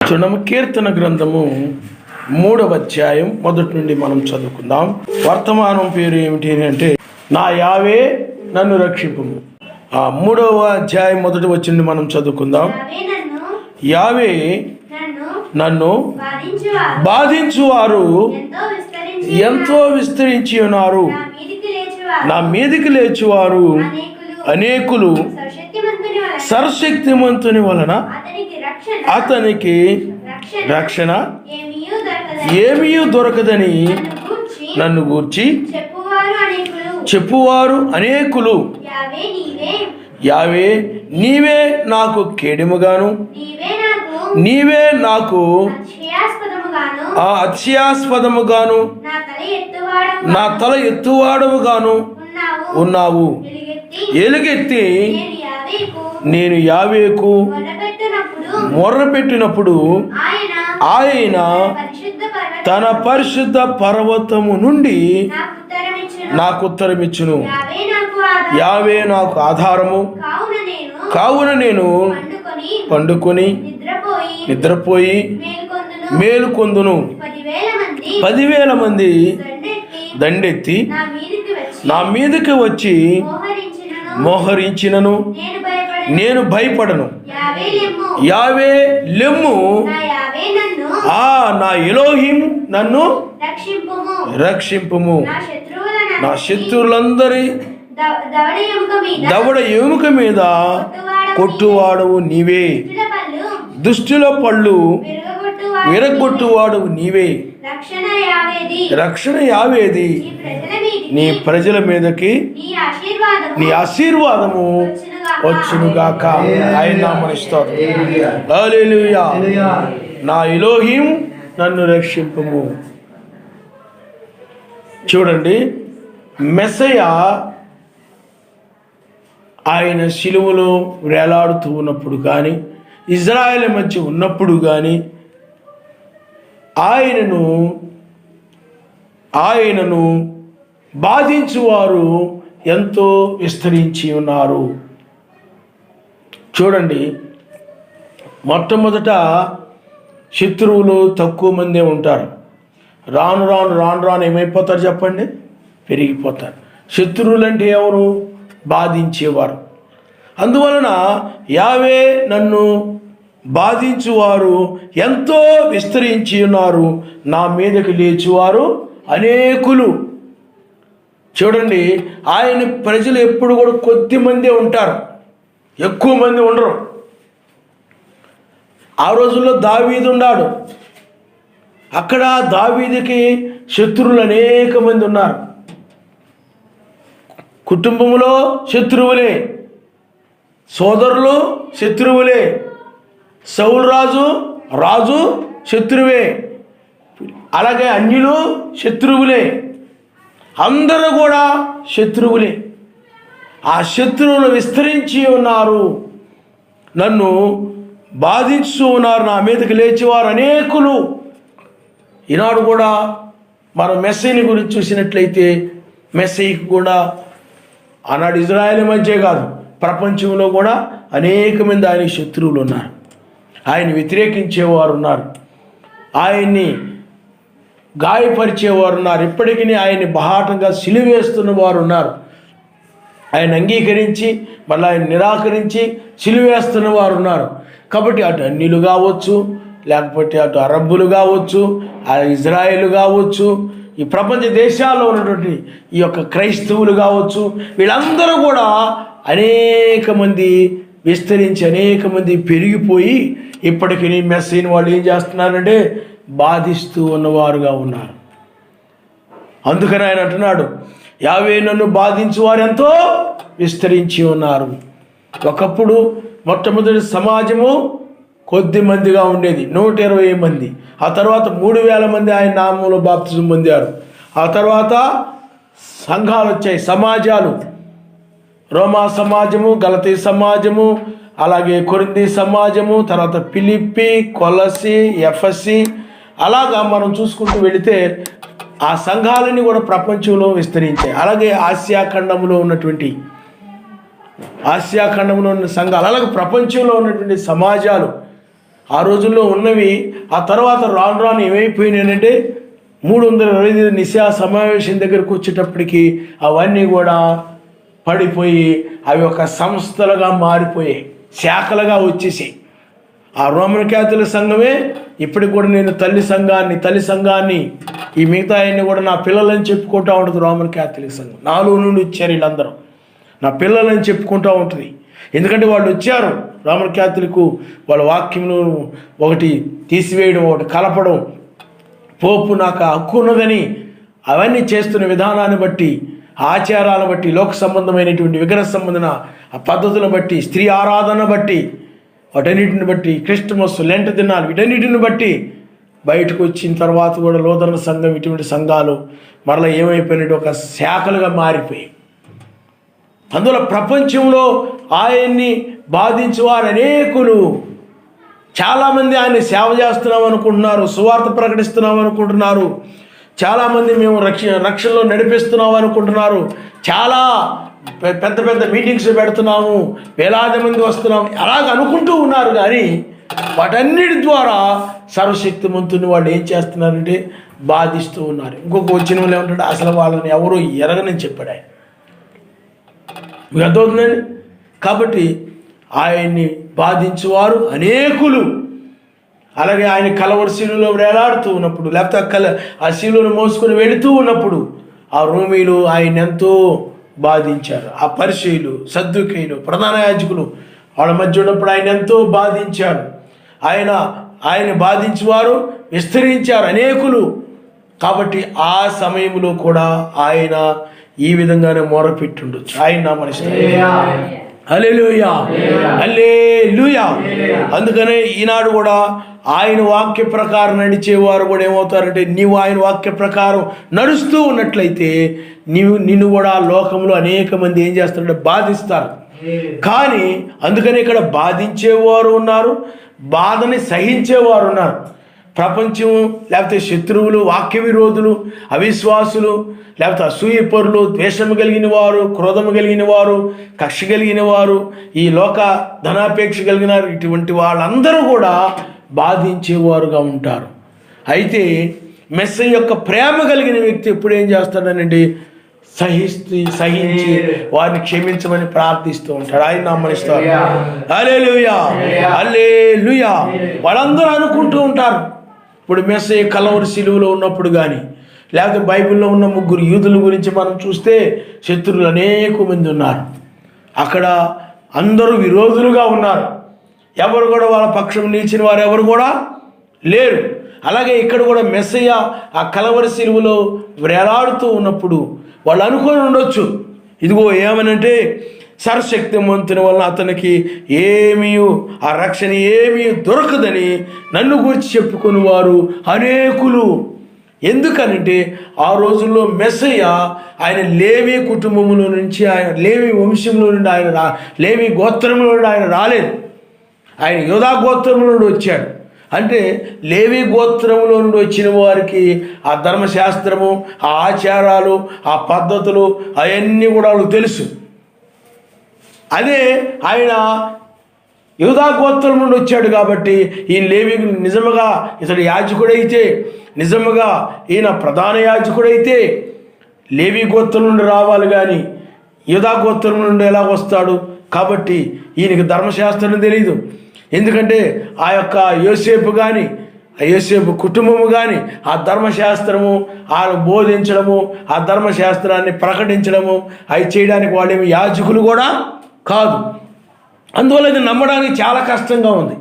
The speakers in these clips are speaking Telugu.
చూడము కీర్తన గ్రంథము 3వ అధ్యాయం మొదటి నుండి మనం చదువుకుందాం. వర్తమానం పేరు ఏమిటి అంటే నా యావే నన్ను రక్షింపుము. 3వ అధ్యాయం మొదటి వచనం మనం చదువుకుందాం. యావే నన్ను బాధించువారు ఎంతో విస్తరించి ఉన్నారు. నా మీదికి లేచువారు అనేకులు. సర్వశక్తిమంతుని వలన అతనికి రక్షణ ఏమీ దొరకదని నన్ను గూర్చి చెప్పువారు అనేకులు. యావే నీవే నాకు కేడెముగాను, నీవే నాకు అత్యాస్పదముగాను, నా తల ఎత్తువాడవుగాను ఉన్నావు. ఎలుగెత్తి నేను యావేకు మొర్రపెట్టినప్పుడు ఆయన తన పరిశుద్ధ పర్వతము నుండి నాకు ఉత్తరమిచ్చును. యావే నాకు ఆధారము కావున నేను పండుకొని నిద్రపోయి మేలుకొందును. 10,000 మంది దండెత్తి నా మీదకి వచ్చి మోహరించినను నేను భయపడను. యావే లెమ్ము, నా ఎలోహిం నన్ను రక్షింపుము. నా శత్రువులందరి దవడ ఎముక మీద కొట్టువాడవు నీవే, దుష్టుల పళ్ళు విరగొట్టువాడవు నీవే. రక్షణ యావేది నీ ప్రజల మీదకి నీ ఆశీర్వాదము వచ్చునుగాక. ఆయన నామమునిస్తాడు. హల్లెలూయా. నా ఎలోహిం నన్ను రక్షింపుము. చూడండి, మెస్సయ ఆయన శిలువలో వేలాడుతూ ఉన్నప్పుడు కానీ, ఇజ్రాయేల్ మధ్య ఉన్నప్పుడు కానీ ఆయనను బాధించువారు ఎంతో విస్తరించి ఉన్నారు. చూడండి, మొట్టమొదట శత్రువులు తక్కువ మందే ఉంటారు. రాను రాను ఏమైపోతారు చెప్పండి? పెరిగిపోతారు. శత్రువులు అంటే ఎవరు? బాధించేవారు. అందువలన యావే నన్ను బాధించువారు ఎంతో విస్తరించి ఉన్నారు. నా మీదకి లేచువారు అనేకులు. చూడండి, ఆయన ప్రజలు ఎప్పుడు కూడా కొద్ది మందే ఉంటారు, ఎక్కువ మంది ఉండరు. ఆ రోజుల్లో దావీదు ఉన్నాడు. అక్కడ దావీదుకి శత్రువులు అనేక మంది ఉన్నారు. కుటుంబంలో శత్రువులే, సోదరులు శత్రువులే, సౌలు రాజు శత్రువే, అలాగే అన్యులు శత్రువులే, అందరూ కూడా శత్రువులే. ఆ శత్రువులు విస్తరించి ఉన్నారు, నన్ను బాధిస్తూ ఉన్నారు. నా మీదకి లేచేవారు అనేకులు. ఈనాడు కూడా మనం మెస్సీని గురించి చూసినట్లయితే మెస్సీకి కూడా ఆనాడు ఇజ్రాయేల్ మధ్య కాదు, ప్రపంచంలో కూడా అనేక మంది ఆయన శత్రువులు ఉన్నారు. ఆయన వ్యతిరేకించేవారు ఉన్నారు, ఆయన్ని గాయపరిచేవారు ఉన్నారు, ఇప్పటికీ ఆయన్ని బహాటంగా సిలువేస్తున్న వారు ఉన్నారు. ఆయన అంగీకరించి మళ్ళీ ఆయన నిరాకరించి సిలువేస్తున్న వారు ఉన్నారు. కాబట్టి అటు అన్యులు కావచ్చు, లేకపోతే అటు అరబ్బులు కావచ్చు, ఇజ్రాయేలు కావచ్చు, ఈ ప్రపంచ దేశాల్లో ఉన్నటువంటి ఈ యొక్క క్రైస్తవులు కావచ్చు, వీళ్ళందరూ కూడా అనేక మంది విస్తరించి అనేక మంది పెరిగిపోయి ఇప్పటికీ మెస్సీని వాళ్ళు ఏం చేస్తున్నారంటే బాధిస్తూ ఉన్నవారుగా ఉన్నారు. అందుకని ఆయన అంటున్నాడు, యావే నన్ను బాధించు వారు ఎంతో విస్తరించి ఉన్నారు. ఒకప్పుడు మొట్టమొదటి సమాజము కొద్ది మందిగా ఉండేది, 120 మంది. ఆ తర్వాత 3,000 మంది ఆయన నామంలో బాప్తిజం పొందారు. ఆ తర్వాత సంఘాలు వచ్చాయి, సమాజాలు. రోమా సమాజము, గలతీ సమాజము, అలాగే కొరింథీ సమాజము, తర్వాత ఫిలిప్పి, కొలసి, ఎఫెసీ, అలాగా మనం చూసుకుంటూ వెళితే ఆ సంఘాలన్నీ కూడా ప్రపంచంలో విస్తరించాయి. అలాగే ఆసియా ఖండంలో ఉన్నటువంటి సంఘాలు, అలాగే ప్రపంచంలో ఉన్నటువంటి సమాజాలు ఆ రోజుల్లో ఉన్నవి. ఆ తర్వాత రాను రాను ఏమైపోయినాయంటే 325 నిశా సమావేశం దగ్గరకు వచ్చేటప్పటికి అవన్నీ కూడా పడిపోయి అవి ఒక సంస్థలుగా మారిపోయాయి, శాఖలుగా వచ్చేసి. ఆ రోమన్ క్యాథలిక్ సంఘమే ఇప్పటికి కూడా నేను తల్లి సంఘాన్ని ఈ మిగతా అన్ని కూడా నా పిల్లలని చెప్పుకుంటూ ఉంటుంది. రోమన్ క్యాథలిక్ సంఘం 4 నుండి వచ్చారు వీళ్ళందరూ, నా పిల్లలని చెప్పుకుంటూ ఉంటుంది. ఎందుకంటే వాళ్ళు వచ్చారు రోమన్ క్యాథలిక్, వాళ్ళ వాక్యంలో ఒకటి తీసివేయడం, ఒకటి కలపడం, పోపు నాకు హక్కు ఉన్నదని అవన్నీ చేస్తున్న విధానాన్ని బట్టి, ఆచారాలను బట్టి, లోక సంబంధమైనటువంటి విగ్రహ సంబంధన ఆ పద్ధతులను బట్టి, స్త్రీ ఆరాధన బట్టి, వాటన్నిటిని బట్టి, క్రిస్టమస్, లెంట దినాలు, వీటన్నిటిని బట్టి బయటకు వచ్చిన తర్వాత కూడా లూథరన్ సంఘం ఇటువంటి సంఘాలు మరలా ఏమైపోయినట్టు ఒక శాఖలుగా మారిపోయి, అందులో ప్రపంచంలో ఆయన్ని బాధించేవారు అనేకులు. చాలామంది ఆయన్ని సేవ చేస్తున్నాం అనుకుంటున్నారు, సువార్త ప్రకటిస్తున్నాం అనుకుంటున్నారు, చాలామంది మేము రక్షణలో నడిపిస్తున్నాం అనుకుంటున్నారు, చాలా పెద్ద పెద్ద మీటింగ్స్ పెడుతున్నాము, వేలాది మంది వస్తున్నాము అలాగ అనుకుంటూ ఉన్నారు. కానీ వాటన్నిటి ద్వారా సర్వశక్తిమంతుని వాళ్ళు ఏం చేస్తున్నారంటే బాధిస్తూ ఉన్నారు. ఇంకొక వచ్చిన వాళ్ళు ఏమంటాడు, అసలు వాళ్ళని ఎవరో ఎరగనని చెప్పాడు ఆయన. మీకు అర్థమవుతుందండి? కాబట్టి ఆయన్ని బాధించేవారు అనేకులు. అలాగే ఆయన కలవరి శిలువలో వేలాడుతూ ఉన్నప్పుడు, లేకపోతే ఆ శిలువను మోసుకొని వెళుతూ ఉన్నప్పుడు ఆ రోమీలు ఆయన ఎంతో బాధించారు. ఆ పరిసయ్యులు, సద్దూకయ్యులు, ప్రధాన యాజకులు వాళ్ళ మధ్య ఉన్నప్పుడు ఆయన ఎంతో బాధించారు. ఆయన బాధించేవారు విస్తరించారు అనేకులు. కాబట్టి ఆ సమయంలో కూడా ఆయన ఈ విధంగానే మొరపెట్టుండొచ్చు. ఆయన నామనిస్తాడు. హల్లెలూయా, హల్లెలూయా. అందుకనే ఈనాడు కూడా ఆయన వాక్య ప్రకారం నడిచేవారు కూడా ఏమవుతారంటే, నీవు ఆయన వాక్య ప్రకారం నడుస్తూ ఉన్నట్లయితే నిన్ను కూడా లోకంలో అనేక మంది ఏం చేస్తారంటే బాధిస్తారు. కానీ అందుకని ఇక్కడ బాధించేవారు ఉన్నారు, బాధని సహించేవారు ఉన్నారు. ప్రపంచం, లేకపోతే శత్రువులు, వాక్య విరోధులు, అవిశ్వాసులు, లేకపోతే అసూయపరులు, ద్వేషము కలిగిన వారు, క్రోధము కలిగిన వారు, కక్ష కలిగిన వారు, ఈ లోక ధనాపేక్ష కలిగిన ఇటువంటి వాళ్ళందరూ కూడా బాధించేవారుగా ఉంటారు. అయితే మెస్సయ్య యొక్క ప్రేమ కలిగిన వ్యక్తి ఎప్పుడు ఏం చేస్తాడనండి, సహించి వారిని క్షమించమని ప్రార్థిస్తూ ఉంటాడు. ఆయన నామనిస్తారు. హల్లెలూయా, హల్లెలూయా. వాళ్ళందరూ అనుకుంటూ ఉంటారు, ఇప్పుడు మెస్సయ్య కలవరి శిలువలో ఉన్నప్పుడు కానీ, లేకపోతే బైబిల్లో ఉన్న 3 యూదుల గురించి మనం చూస్తే శత్రువులు అనేక మంది ఉన్నారు. అక్కడ అందరూ విరోధులుగా ఉన్నారు, ఎవరు కూడా వాళ్ళ పక్షం నిలిచిన వారు ఎవరు కూడా లేరు. అలాగే ఇక్కడ కూడా మెస్సయ్య ఆ కలవరి శిలువలో వేలాడుతూ ఉన్నప్పుడు వాళ్ళు అనుకొని ఉండొచ్చు, ఇదిగో ఏమనంటే సర్వశక్తిమంతుని వలన అతనికి ఏమీ ఆ రక్షణ ఏమీ దొరకదని నన్ను గురించి చెప్పుకుని వారు అనేకులు. ఎందుకనంటే ఆ రోజుల్లో మెస్సయ్య ఆయన లేవి కుటుంబంలో నుంచి, ఆయన లేవి వంశంలో నుండి, ఆయన లేవి గోత్రంలో నుండి ఆయన రాలేదు, ఆయన యోధా గోత్రంలో నుండి వచ్చాడు. అంటే లేవి గోత్రంలో నుండి వచ్చిన వారికి ఆ ధర్మశాస్త్రము, ఆ ఆచారాలు, ఆ పద్ధతులు అవన్నీ కూడా వాళ్ళకి తెలుసు. అదే ఆయన యూదా గోత్రం నుండి వచ్చాడు కాబట్టి ఈయన లేవి నిజముగా ఇతడు యాజకుడైతే, నిజముగా ఈయన ప్రధాన యాజకుడైతే లేవి గోత్రం నుండి రావాలి, కానీ యూదా గోత్రం నుండి ఎలా వస్తాడు? కాబట్టి ఈయనకి ధర్మశాస్త్రం తెలియదు. ఎందుకంటే ఆ యొక్క యోసేపు కానీ, ఆ యోసేపు కుటుంబము కానీ ఆ ధర్మశాస్త్రము ఆయన బోధించడము, ఆ ధర్మశాస్త్రాన్ని ప్రకటించడము అవి చేయడానికి వాళ్ళేమి యాజకులు కూడా కాదు. అందువల్ల ఇది నమ్మడానికి చాలా కష్టంగా ఉంది,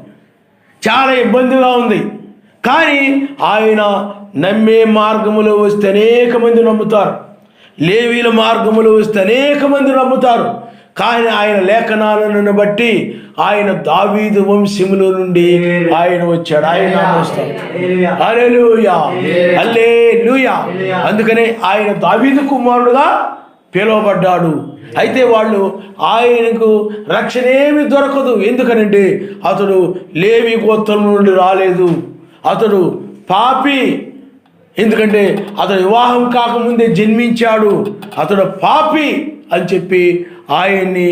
చాలా ఇబ్బందిగా ఉంది. కానీ ఆయన నమ్మే మార్గములో వస్తే అనేక మంది నమ్ముతారు, లేవీల మార్గములో వస్తే అనేక మంది నమ్ముతారు. కానీ ఆయన లేఖనాలను బట్టి ఆయన దావీదు వంశములో నుండి ఆయన వచ్చాడు. ఆయన నామస్తోత్రం. హల్లెలూయా, హల్లెలూయా. అందుకనే ఆయన దావీదు కుమారుడుగా పిలువబడ్డాడు. అయితే వాళ్ళు ఆయనకు రక్షణ ఏమి దొరకదు. ఎందుకనంటే అతడు లేవి గోత్రం నుండి రాలేదు, అతడు పాపి. ఎందుకంటే అతడు వివాహం కాకముందే జన్మించాడు, అతడు పాపి అని చెప్పి ఆయన్ని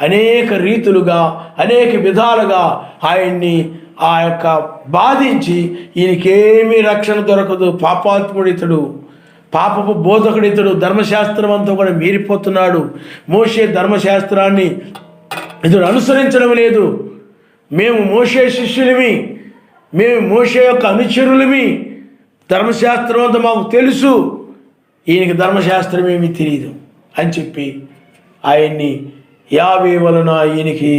అనేక రీతులుగా, అనేక విధాలుగా ఆయన్ని ఆ యొక్క బాధించి ఈయనకేమీ రక్షణ దొరకదు, పాపాత్ముడితడు, పాపపు బోధకుడితడు, ధర్మశాస్త్రం అంతా కూడా మీరిపోతున్నాడు, మోషే ధర్మశాస్త్రాన్ని ఇతడు అనుసరించడం లేదు, మేము మోషే శిష్యులమి, మేము మోషే యొక్క అనుచరులమి, ధర్మశాస్త్రం అంతా మాకు తెలుసు, ఈయనకి ధర్మశాస్త్రం ఏమీ తెలియదు అని చెప్పి ఆయన్ని యావే వలన ఈయనకి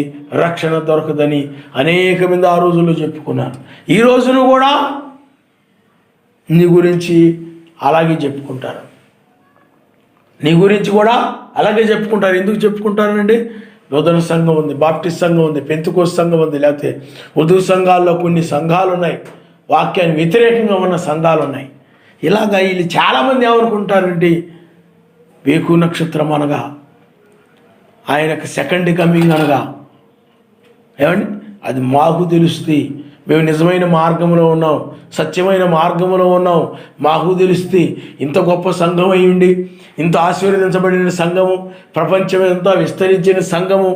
రక్షణ దొరకదని అనేక మంది ఆ రోజుల్లో చెప్పుకున్నారు. ఈ రోజును కూడా నీ గురించి అలాగే చెప్పుకుంటారు, నీ గురించి కూడా అలాగే చెప్పుకుంటారు. ఎందుకు చెప్పుకుంటారండి? నూతన సంఘం ఉంది, బాప్టిస్ట్ సంఘం ఉంది, పెంతెకోస్తు సంఘం ఉంది, లేకపోతే ఉర్దూ సంఘాల్లో కొన్ని సంఘాలు ఉన్నాయి, వాక్యానికి వ్యతిరేకంగా ఉన్న సంఘాలు ఉన్నాయి. ఇలాగా వీళ్ళు చాలామంది ఏమనుకుంటారంటే వేకు నక్షత్రం అనగా ఆయనకు సెకండ్ కమింగ్ అనగా ఏమండి అది మాకు తెలుస్తుంది, మేము నిజమైన మార్గంలో ఉన్నాం, సత్యమైన మార్గంలో ఉన్నాం, మాకు తెలుస్తుంది. ఇంత గొప్ప సంఘం అయి ఉండి, ఇంత ఆశీర్వదించబడిన సంఘము, ప్రపంచం అంతా విస్తరించిన సంఘము,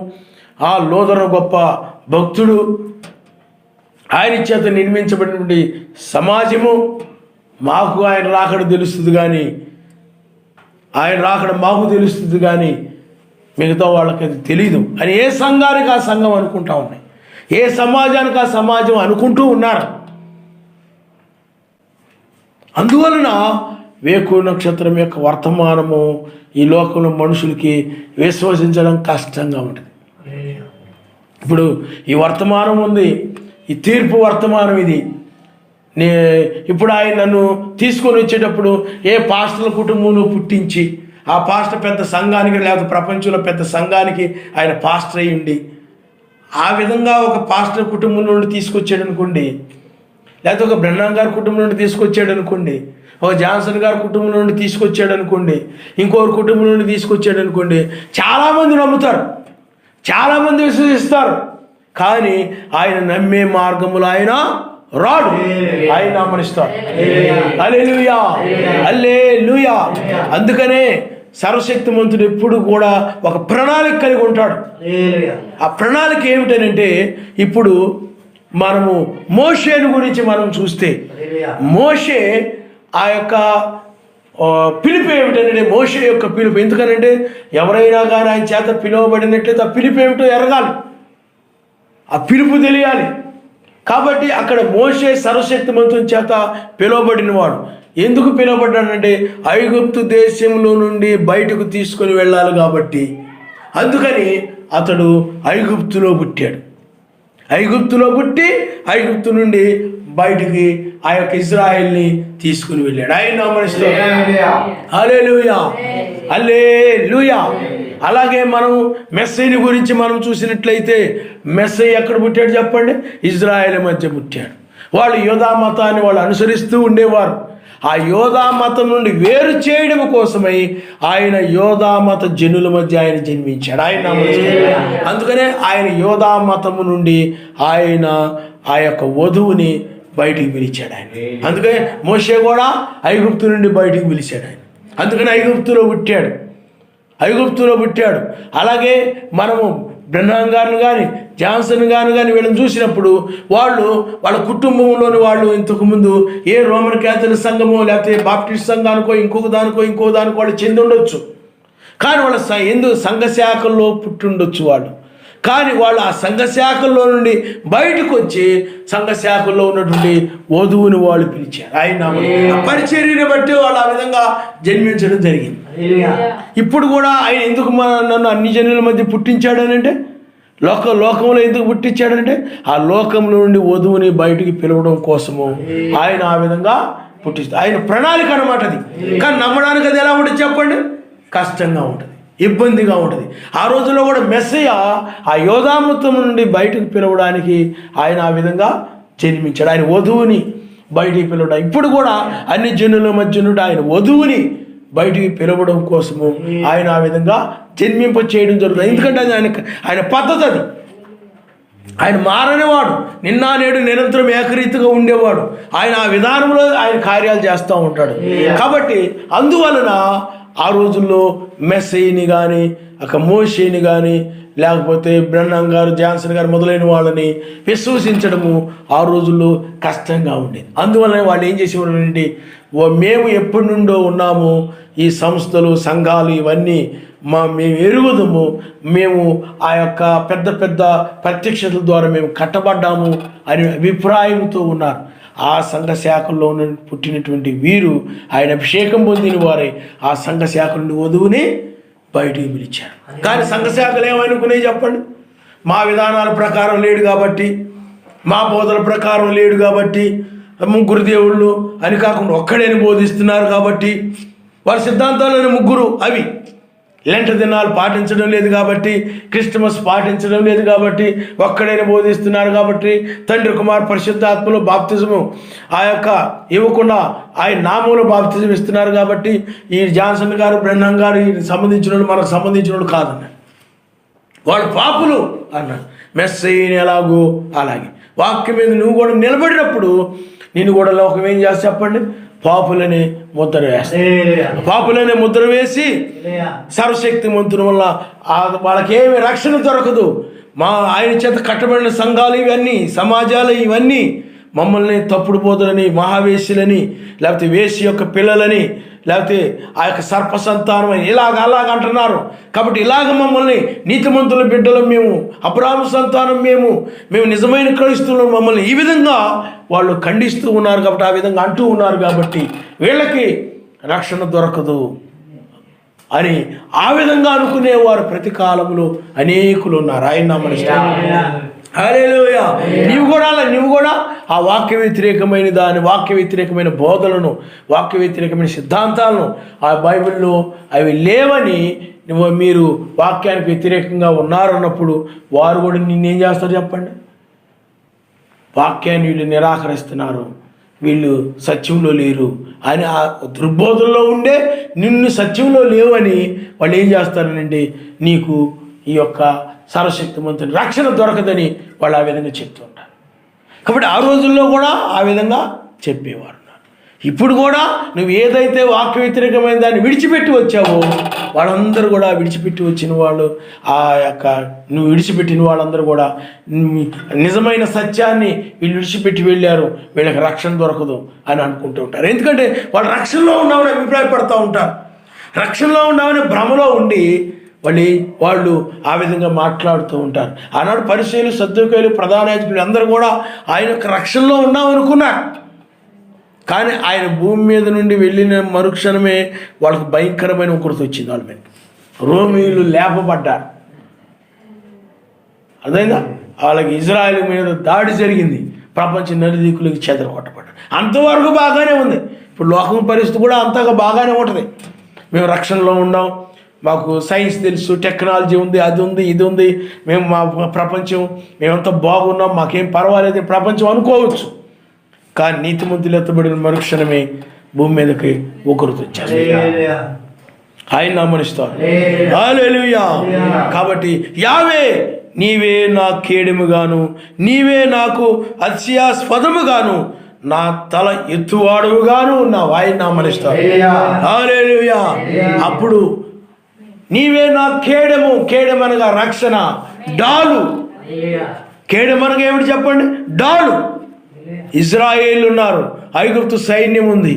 ఆ లోదన గొప్ప భక్తుడు, ఆయన చేత నిర్మించబడినటువంటి సమాజము, మాకు ఆయన రాకడ తెలుస్తుంది కానీ, ఆయన రాకడ మాకు తెలుస్తుంది కానీ మిగతా వాళ్ళకి అది తెలీదు అని ఏ సంఘానికి ఆ సంఘం అనుకుంటా ఉన్నాయి, ఏ సమాజానికి ఆ సమాజం అనుకుంటూ ఉన్నారు. అందువలన వేకు నక్షత్రం యొక్క వర్తమానము ఈ లోకంలో మనుషులకి విశ్వసించడం కష్టంగా ఉంటుంది. ఇప్పుడు ఈ వర్తమానం ఉంది, ఈ తీర్పు వర్తమానం ఇది. ఇప్పుడు ఆయన నన్ను తీసుకొని వచ్చేటప్పుడు ఏ పాస్టర్ల కుటుంబంలో పుట్టించి, ఆ పాస్టర్ పెద్ద సంఘానికి లేకపోతే ప్రపంచంలో పెద్ద సంఘానికి ఆయన పాస్టర్ అయ్యి ఉండి, ఆ విధంగా ఒక పాస్టర్ కుటుంబం నుండి తీసుకొచ్చాడు అనుకోండి, లేకపోతే ఒక బ్రహ్నాం గారి కుటుంబం నుండి తీసుకొచ్చాడు అనుకోండి, ఒక జాన్సన్ గారి కుటుంబం నుండి తీసుకొచ్చాడు అనుకోండి, ఇంకొకరి కుటుంబం నుండి తీసుకొచ్చాడు అనుకోండి, చాలామంది నమ్ముతారు, చాలామంది విశ్వసిస్తారు. కానీ ఆయన నమ్మే మార్గములు ఆయన రాడు, ఆయన నామనిస్తాడు. హల్లెలూయా, హల్లెలూయా. అందుకనే సర్వశక్తిమంతుడు ఎప్పుడు కూడా ఒక ప్రణాళిక కలిగి ఉంటాడు. ఆ ప్రణాళిక ఏమిటనంటే, ఇప్పుడు మనము మోషేను గురించి మనం చూస్తే, మోషే ఆ యొక్క పిలుపు ఏమిటంటే, మోషే యొక్క పిలుపు ఎందుకనంటే, ఎవరైనా కానీ ఆయన చేత పిలువబడినట్లయితే ఆ పిలుపు ఏమిటో ఎరగాలి, ఆ పిలుపు తెలియాలి. కాబట్టి అక్కడ మోషే సర్వశక్తిమంతుని చేత పిలువబడినవాడు. ఎందుకు పిలువబడ్డాడంటే ఐగుప్తు దేశంలో నుండి బయటకు తీసుకొని వెళ్ళాలి కాబట్టి. అందుకని అతడు ఐగుప్తులో పుట్టాడు. ఐగుప్తులో పుట్టి ఐగుప్తు నుండి బయటికి ఆ యొక్క ఇజ్రాయెల్ని తీసుకుని వెళ్ళాడు. ఆయన నామమున హల్లెలూయా, హల్లెలూయా. అలాగే మనం మెస్సీని గురించి మనం చూసినట్లయితే, మెస్సీ ఎక్కడ పుట్టాడు చెప్పండి? ఇజ్రాయెల్ మధ్య పుట్టాడు. వాళ్ళు యోధా మతాన్ని వాళ్ళు అనుసరిస్తూ ఉండేవారు. ఆ యోధా మతం నుండి వేరు చేయడం కోసమై ఆయన యోధా మత జనుల మధ్య ఆయన జన్మించాడు. ఆయన అందుకనే ఆయన యోధా మతము నుండి ఆయన ఆ యొక్క వధువుని బయటికి పిలిచాడు ఆయన. అందుకనే మోషే కూడా ఐగుప్తు నుండి బయటికి పిలిచాడు ఆయన. అందుకని ఐగుప్తులో పుట్టాడు, ఐగుప్తులో పుట్టాడు. అలాగే మనము బ్రహ్నాం గారిని కానీ జాన్సన్ గారిని కానీ వీళ్ళని చూసినప్పుడు వాళ్ళ కుటుంబంలోని వాళ్ళు ఇంతకుముందు ఏ రోమన్ క్యాథలిక్ సంఘమో లేకపోతే బాప్టిస్ట్ సంఘానికో ఇంకో దానికో వాళ్ళు చెంది ఉండొచ్చు. కానీ వాళ్ళ సంఘ శాఖల్లో పుట్టి ఉండొచ్చు వాళ్ళు. కానీ వాళ్ళు ఆ సంఘ శాఖల్లో నుండి బయటకు వచ్చి సంఘ శాఖల్లో ఉన్నటువంటి వధువుని వాళ్ళు పిలిచారు. ఆయన పరిచర్యని బట్టి వాళ్ళు ఆ విధంగా జన్మించడం జరిగింది. ఇప్పుడు కూడా ఆయన ఎందుకు నన్ను అన్ని జనుల మధ్య పుట్టించాడనంటే, లోకంలో ఎందుకు పుట్టించాడంటే ఆ లోకంలో నుండి వధువుని బయటికి పిలవడం కోసము ఆయన ఆ విధంగా పుట్టిస్తాడు. ఆయన ప్రణాళిక అన్నమాట అది. కానీ నమ్మడానికి అది ఎలా ఉంటుంది చెప్పండి? కష్టంగా ఉంటుంది, ఇబ్బందిగా ఉంటుంది. ఆ రోజుల్లో కూడా మెస్సయ్య ఆ యోధామృతం నుండి బయటకు పిలవడానికి ఆయన ఆ విధంగా జన్మించాడు. ఆయన వధువుని బయటికి పిలవడం, ఇప్పుడు కూడా అన్ని జనుల మధ్య నుండి ఆయన వధువుని బయటికి పిలవడం కోసము ఆయన ఆ విధంగా జన్మింప చేయడం జరుగుతుంది. ఎందుకంటే అది ఆయన పద్ధతి, అది ఆయన మారనివాడు, నిన్న నేడు నిరంతరం ఏకరీతిగా ఉండేవాడు. ఆయన ఆ విధానంలో ఆయన కార్యాలు చేస్తూ ఉంటాడు. కాబట్టి అందువలన ఆ రోజుల్లో మెస్సీని కానీ మోషేని కానీ లేకపోతే బ్రహ్నం గారు, జాన్సన్ గారు మొదలైన వాళ్ళని విశ్వసించడము ఆ రోజుల్లో కష్టంగా ఉండేది. అందువల్ల వాళ్ళు ఏం చేసేవాళ్ళండి, మేము ఎప్పటి నుండో ఉన్నాము, ఈ సంస్థలు సంఘాలు ఇవన్నీ మేము ఎరుగుదము, మేము ఆ యొక్క పెద్ద పెద్ద ప్రత్యక్షతల ద్వారా మేము కట్టబడ్డాము అనే అభిప్రాయంతో ఉన్నారు. ఆ సంఘ శాఖల్లో పుట్టినటువంటి వీరు ఆయన అభిషేకం పొందిన వారే ఆ సంఘ శాఖ నుండి వధువుని బయటికి పిలిచారు. కానీ సంఘ శాఖలు ఏమనుకునే చెప్పండి, మా విధానాల ప్రకారం లేడు కాబట్టి, మా బోధల ప్రకారం లేడు కాబట్టి, ముగ్గురు దేవుళ్ళు అని కాకుండా ఒక్కడేని బోధిస్తున్నారు కాబట్టి, వారి సిద్ధాంతాలని ముగ్గురు, అవి లెంట దినాలు పాటించడం లేదు కాబట్టి, క్రిస్టమస్ పాటించడం లేదు కాబట్టి, ఒక్కడైనా బోధిస్తున్నారు కాబట్టి, తండ్రి కుమార్ పరిశుద్ధాత్మలో బాప్తిజము ఆ యొక్క ఇవ్వకుండా ఆయన నామంలో బాప్తిజం ఇస్తున్నారు కాబట్టి, ఈ జాన్సన్ గారు, బ్రహ్నం గారు సంబంధించిన మనకు సంబంధించిన కాదన్నారు. వాళ్ళు పాపులు అన్నారు. మెస్సయ్యని ఎలాగో అలాగే వాక్యం మీద నువ్వు కూడా నిలబడినప్పుడు నేను కూడా లోకం ఏం చేస్తా చెప్పండి, పాపులనే ముద్ర వేస్తాయి. పాపులనే ముద్ర వేసి సర్వశక్తిమంతుల వల్ల వాళ్ళకేమి రక్షణ దొరకదు. ఆయన చేత కట్టబడిన సంఘాలు ఇవన్నీ, సమాజాలు ఇవన్నీ మమ్మల్ని తప్పుడు బోధలని, మహావేశులని, లేకపోతే వేసి యొక్క పిల్లలని, లేకపోతే ఆ యొక్క సర్ప సంతానం అని అలాగ అంటున్నారు. కాబట్టి ఇలాగ మమ్మల్ని నీతిమంతుల బిడ్డలు మేము, అబ్రాహాము సంతానం మేము నిజమైన క్రైస్తవులు మమ్మల్ని ఈ విధంగా వాళ్ళు ఖండిస్తూ ఉన్నారు. కాబట్టి ఆ విధంగా అంటూ ఉన్నారు కాబట్టి వీళ్ళకి రక్షణ దొరకదు అని ఆ విధంగా అనుకునేవారు ప్రతి కాలంలో అనేకులు ఉన్నారు. ఆయన నామమున హల్లెలూయా. నీవు కూడా ఆ వాక్య వ్యతిరేకమైన వాక్య వ్యతిరేకమైన బోధలను, వాక్య వ్యతిరేకమైన సిద్ధాంతాలను ఆ బైబిల్లో అవి లేవని మీరు వాక్యానికి వ్యతిరేకంగా ఉన్నారన్నప్పుడు వారు కూడా నిన్నేం చేస్తారు చెప్పండి, వాక్యాన్ని వీళ్ళు నిరాకరిస్తున్నారు, వీళ్ళు సత్యంలో లేరు అని ఆ దుర్బోధనలో ఉండే నిన్ను సత్యంలో లేవని వాళ్ళు ఏం చేస్తారనండి, నీకు ఈ యొక్క సర్వశక్తిమంతుని రక్షణ దొరకదని వాళ్ళు ఆ విధంగా చెప్తుంటారు. కాబట్టి ఆ రోజుల్లో కూడా ఆ విధంగా చెప్పేవారు. ఇప్పుడు కూడా నువ్వు ఏదైతే వాక్య వ్యతిరేకమైన దాన్ని విడిచిపెట్టి వచ్చావో వాళ్ళందరూ కూడా విడిచిపెట్టి వచ్చిన వాళ్ళు, ఆ యొక్క నువ్వు విడిచిపెట్టిన వాళ్ళందరూ కూడా నిజమైన సత్యాన్ని వీళ్ళు విడిచిపెట్టి వెళ్ళారు, వీళ్ళకి రక్షణ దొరకదు అని అనుకుంటూ ఉంటారు. ఎందుకంటే వాళ్ళు రక్షణలో ఉన్నామని అభిప్రాయపడుతూ ఉంటారు. రక్షణలో ఉన్నామని భ్రమలో ఉండి వాళ్ళు ఆ విధంగా మాట్లాడుతూ ఉంటారు. ఆనాడు పరిసయ్యులు, సద్దూకయ్యులు, ప్రధాన యాజకులు అందరూ కూడా ఆయన యొక్క రక్షణలో ఉన్నామనుకున్నారు. కానీ ఆయన భూమి మీద నుండి వెళ్ళిన మరుక్షణమే వాళ్ళకు భయంకరమైన ఉగ్రత వచ్చింది. వాళ్ళ మీద రోమీయులు లేపబడ్డారు. అదైనా వాళ్ళకి ఇజ్రాయెల్ మీద దాడి జరిగింది. ప్రపంచ నలుదిక్కులకి చెదరగొట్టబడ్డారు. అంతవరకు బాగానే ఉంది. ఇప్పుడు లోకం పరిస్థితి కూడా అంతగా బాగానే ఉంటుంది. మేము రక్షణలో ఉన్నాం, మాకు సైన్స్ తెలుసు, టెక్నాలజీ ఉంది, అది ఉంది, ఇది ఉంది, మేము మా ప్రపంచం మేమంతా బాగున్నాం, మాకేం పర్వాలేదు ప్రపంచం అనుకోవచ్చు. కానీ నీతిమంతులు ఎత్తబడిన మరుక్షణమే భూమి మీదకి ఉగ్రత వచ్చేది. ఆయన నామమునిస్తారు. హల్లెలూయా. కాబట్టి యావే నీవే నా కేడెముగాను, నీవే నాకు అతిశయాస్పదముగాను, నా తల ఎత్తువాడుగాను ఉన్నావు. ఆయన నామమునిస్తారు. హల్లెలూయా. అప్పుడు నీవే నా కేడెము, కేడెమనగా రక్షణ, డాలు. కేడెమనగా ఏమిటి చెప్పండి, డాలు. ఇజ్రాయేలు ఉన్నారు, ఐగుప్తు సైన్యం ఉంది.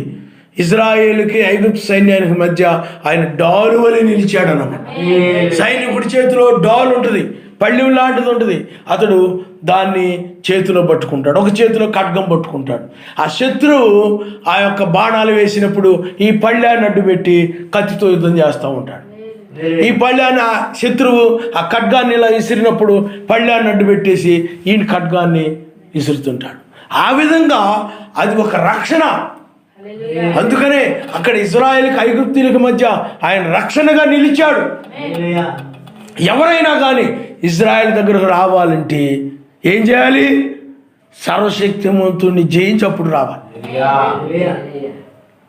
ఇజ్రాయేలుకి ఐగుప్తు సైన్యానికి మధ్య ఆయన డాలు వలె నిలిచాడు అన్నమాట. సైనికుడి చేతిలో డాలు ఉంటుంది, పళ్ళెం లాంటిది ఉంటుంది. అతడు దాన్ని చేతిలో పట్టుకుంటాడు, ఒక చేతిలో ఖడ్గం పట్టుకుంటాడు. ఆ శత్రువు ఆ యొక్క బాణాలు వేసినప్పుడు ఈ పళ్ళాన్ని అడ్డు పెట్టి కత్తితో యుద్ధం చేస్తూ ఉంటాడు. ఈ పళ్ళాన్ని ఆ శత్రువు ఆ ఖడ్గాన్ని ఇలా విసిరినప్పుడు పళ్ళాన్ని అడ్డు పెట్టేసి ఈయన ఖడ్గాన్ని విసురుతుంటాడు. ఆ విధంగా అది ఒక రక్షణ. అందుకనే అక్కడ ఇజ్రాయేలుకి ఐగుప్తీయులకు మధ్య ఆయన రక్షణగా నిలిచాడు. ఎవరైనా కానీ ఇజ్రాయేల్ దగ్గరకు రావాలంటే ఏం చేయాలి, సర్వశక్తిమంతుడిని జయించి అప్పుడు రావాలి.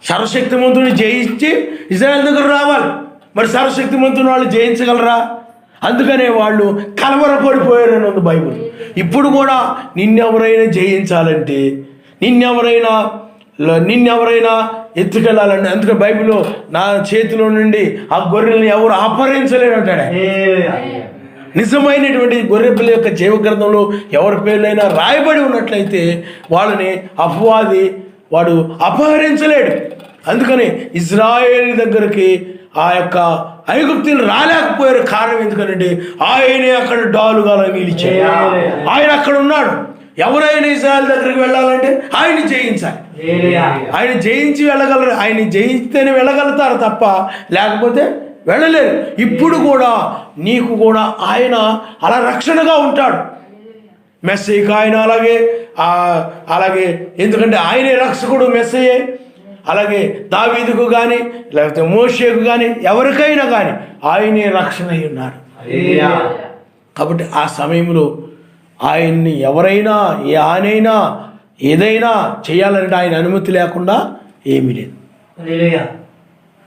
సర్వశక్తిమంతుడిని జయించి ఇజ్రాయేల్ దగ్గర రావాలి. మరి సర్వశక్తిమంతుని వాళ్ళు జయించగలరా? అందుకనే వాళ్ళు కలవరపడిపోయారని ఉంది బైబిల్. ఇప్పుడు కూడా నిన్నెవరైనా జయించాలంటే, నిన్నెవరైనా నిన్నెవరైనా ఎత్తుకెళ్ళాలండి, అందుకే బైబిల్లో నా చేతిలో నుండి ఆ గొర్రెల్ని ఎవరు అపహరించలేరు అంటాడు. నిజమైనటువంటి గొర్రె పిల్ల యొక్క జీవగ్రంథంలో ఎవరి పేర్లైనా రాయబడి ఉన్నట్లయితే వాళ్ళని అపవాది వాడు అపహరించలేడు. అందుకని ఇజ్రాయేల్ దగ్గరికి ఆ యొక్క ఐగుప్తులు రాలేకపోయారు. కారణం ఎందుకంటే ఆయనే అక్కడ డాలుగా నిలిచాడు. ఆయన అక్కడ ఉన్నాడు. ఎవరైనా ఇజ్రాయేల్ దగ్గరికి వెళ్ళాలంటే ఆయన్ని జయించాలి. ఆయన జయించి వెళ్ళగలరు. ఆయన జయిస్తేనే వెళ్ళగలుగుతారు తప్ప లేకపోతే వెళ్ళలేరు. ఇప్పుడు కూడా నీకు కూడా ఆయన అలా రక్షణగా ఉంటాడు. మెస్సయ్యకు ఆయన అలాగే ఎందుకంటే ఆయనే రక్షకుడు మెస్సయ్యే. అలాగే దావీదుకు కానీ లేకపోతే మోషేకు కానీ ఎవరికైనా కానీ ఆయనే రక్షణ అయి ఉన్నారు. కాబట్టి ఆ సమయంలో ఆయన్ని ఎవరైనా ఆనైనా ఏదైనా చేయాలంటే ఆయన అనుమతి లేకుండా ఏమీ లేదు.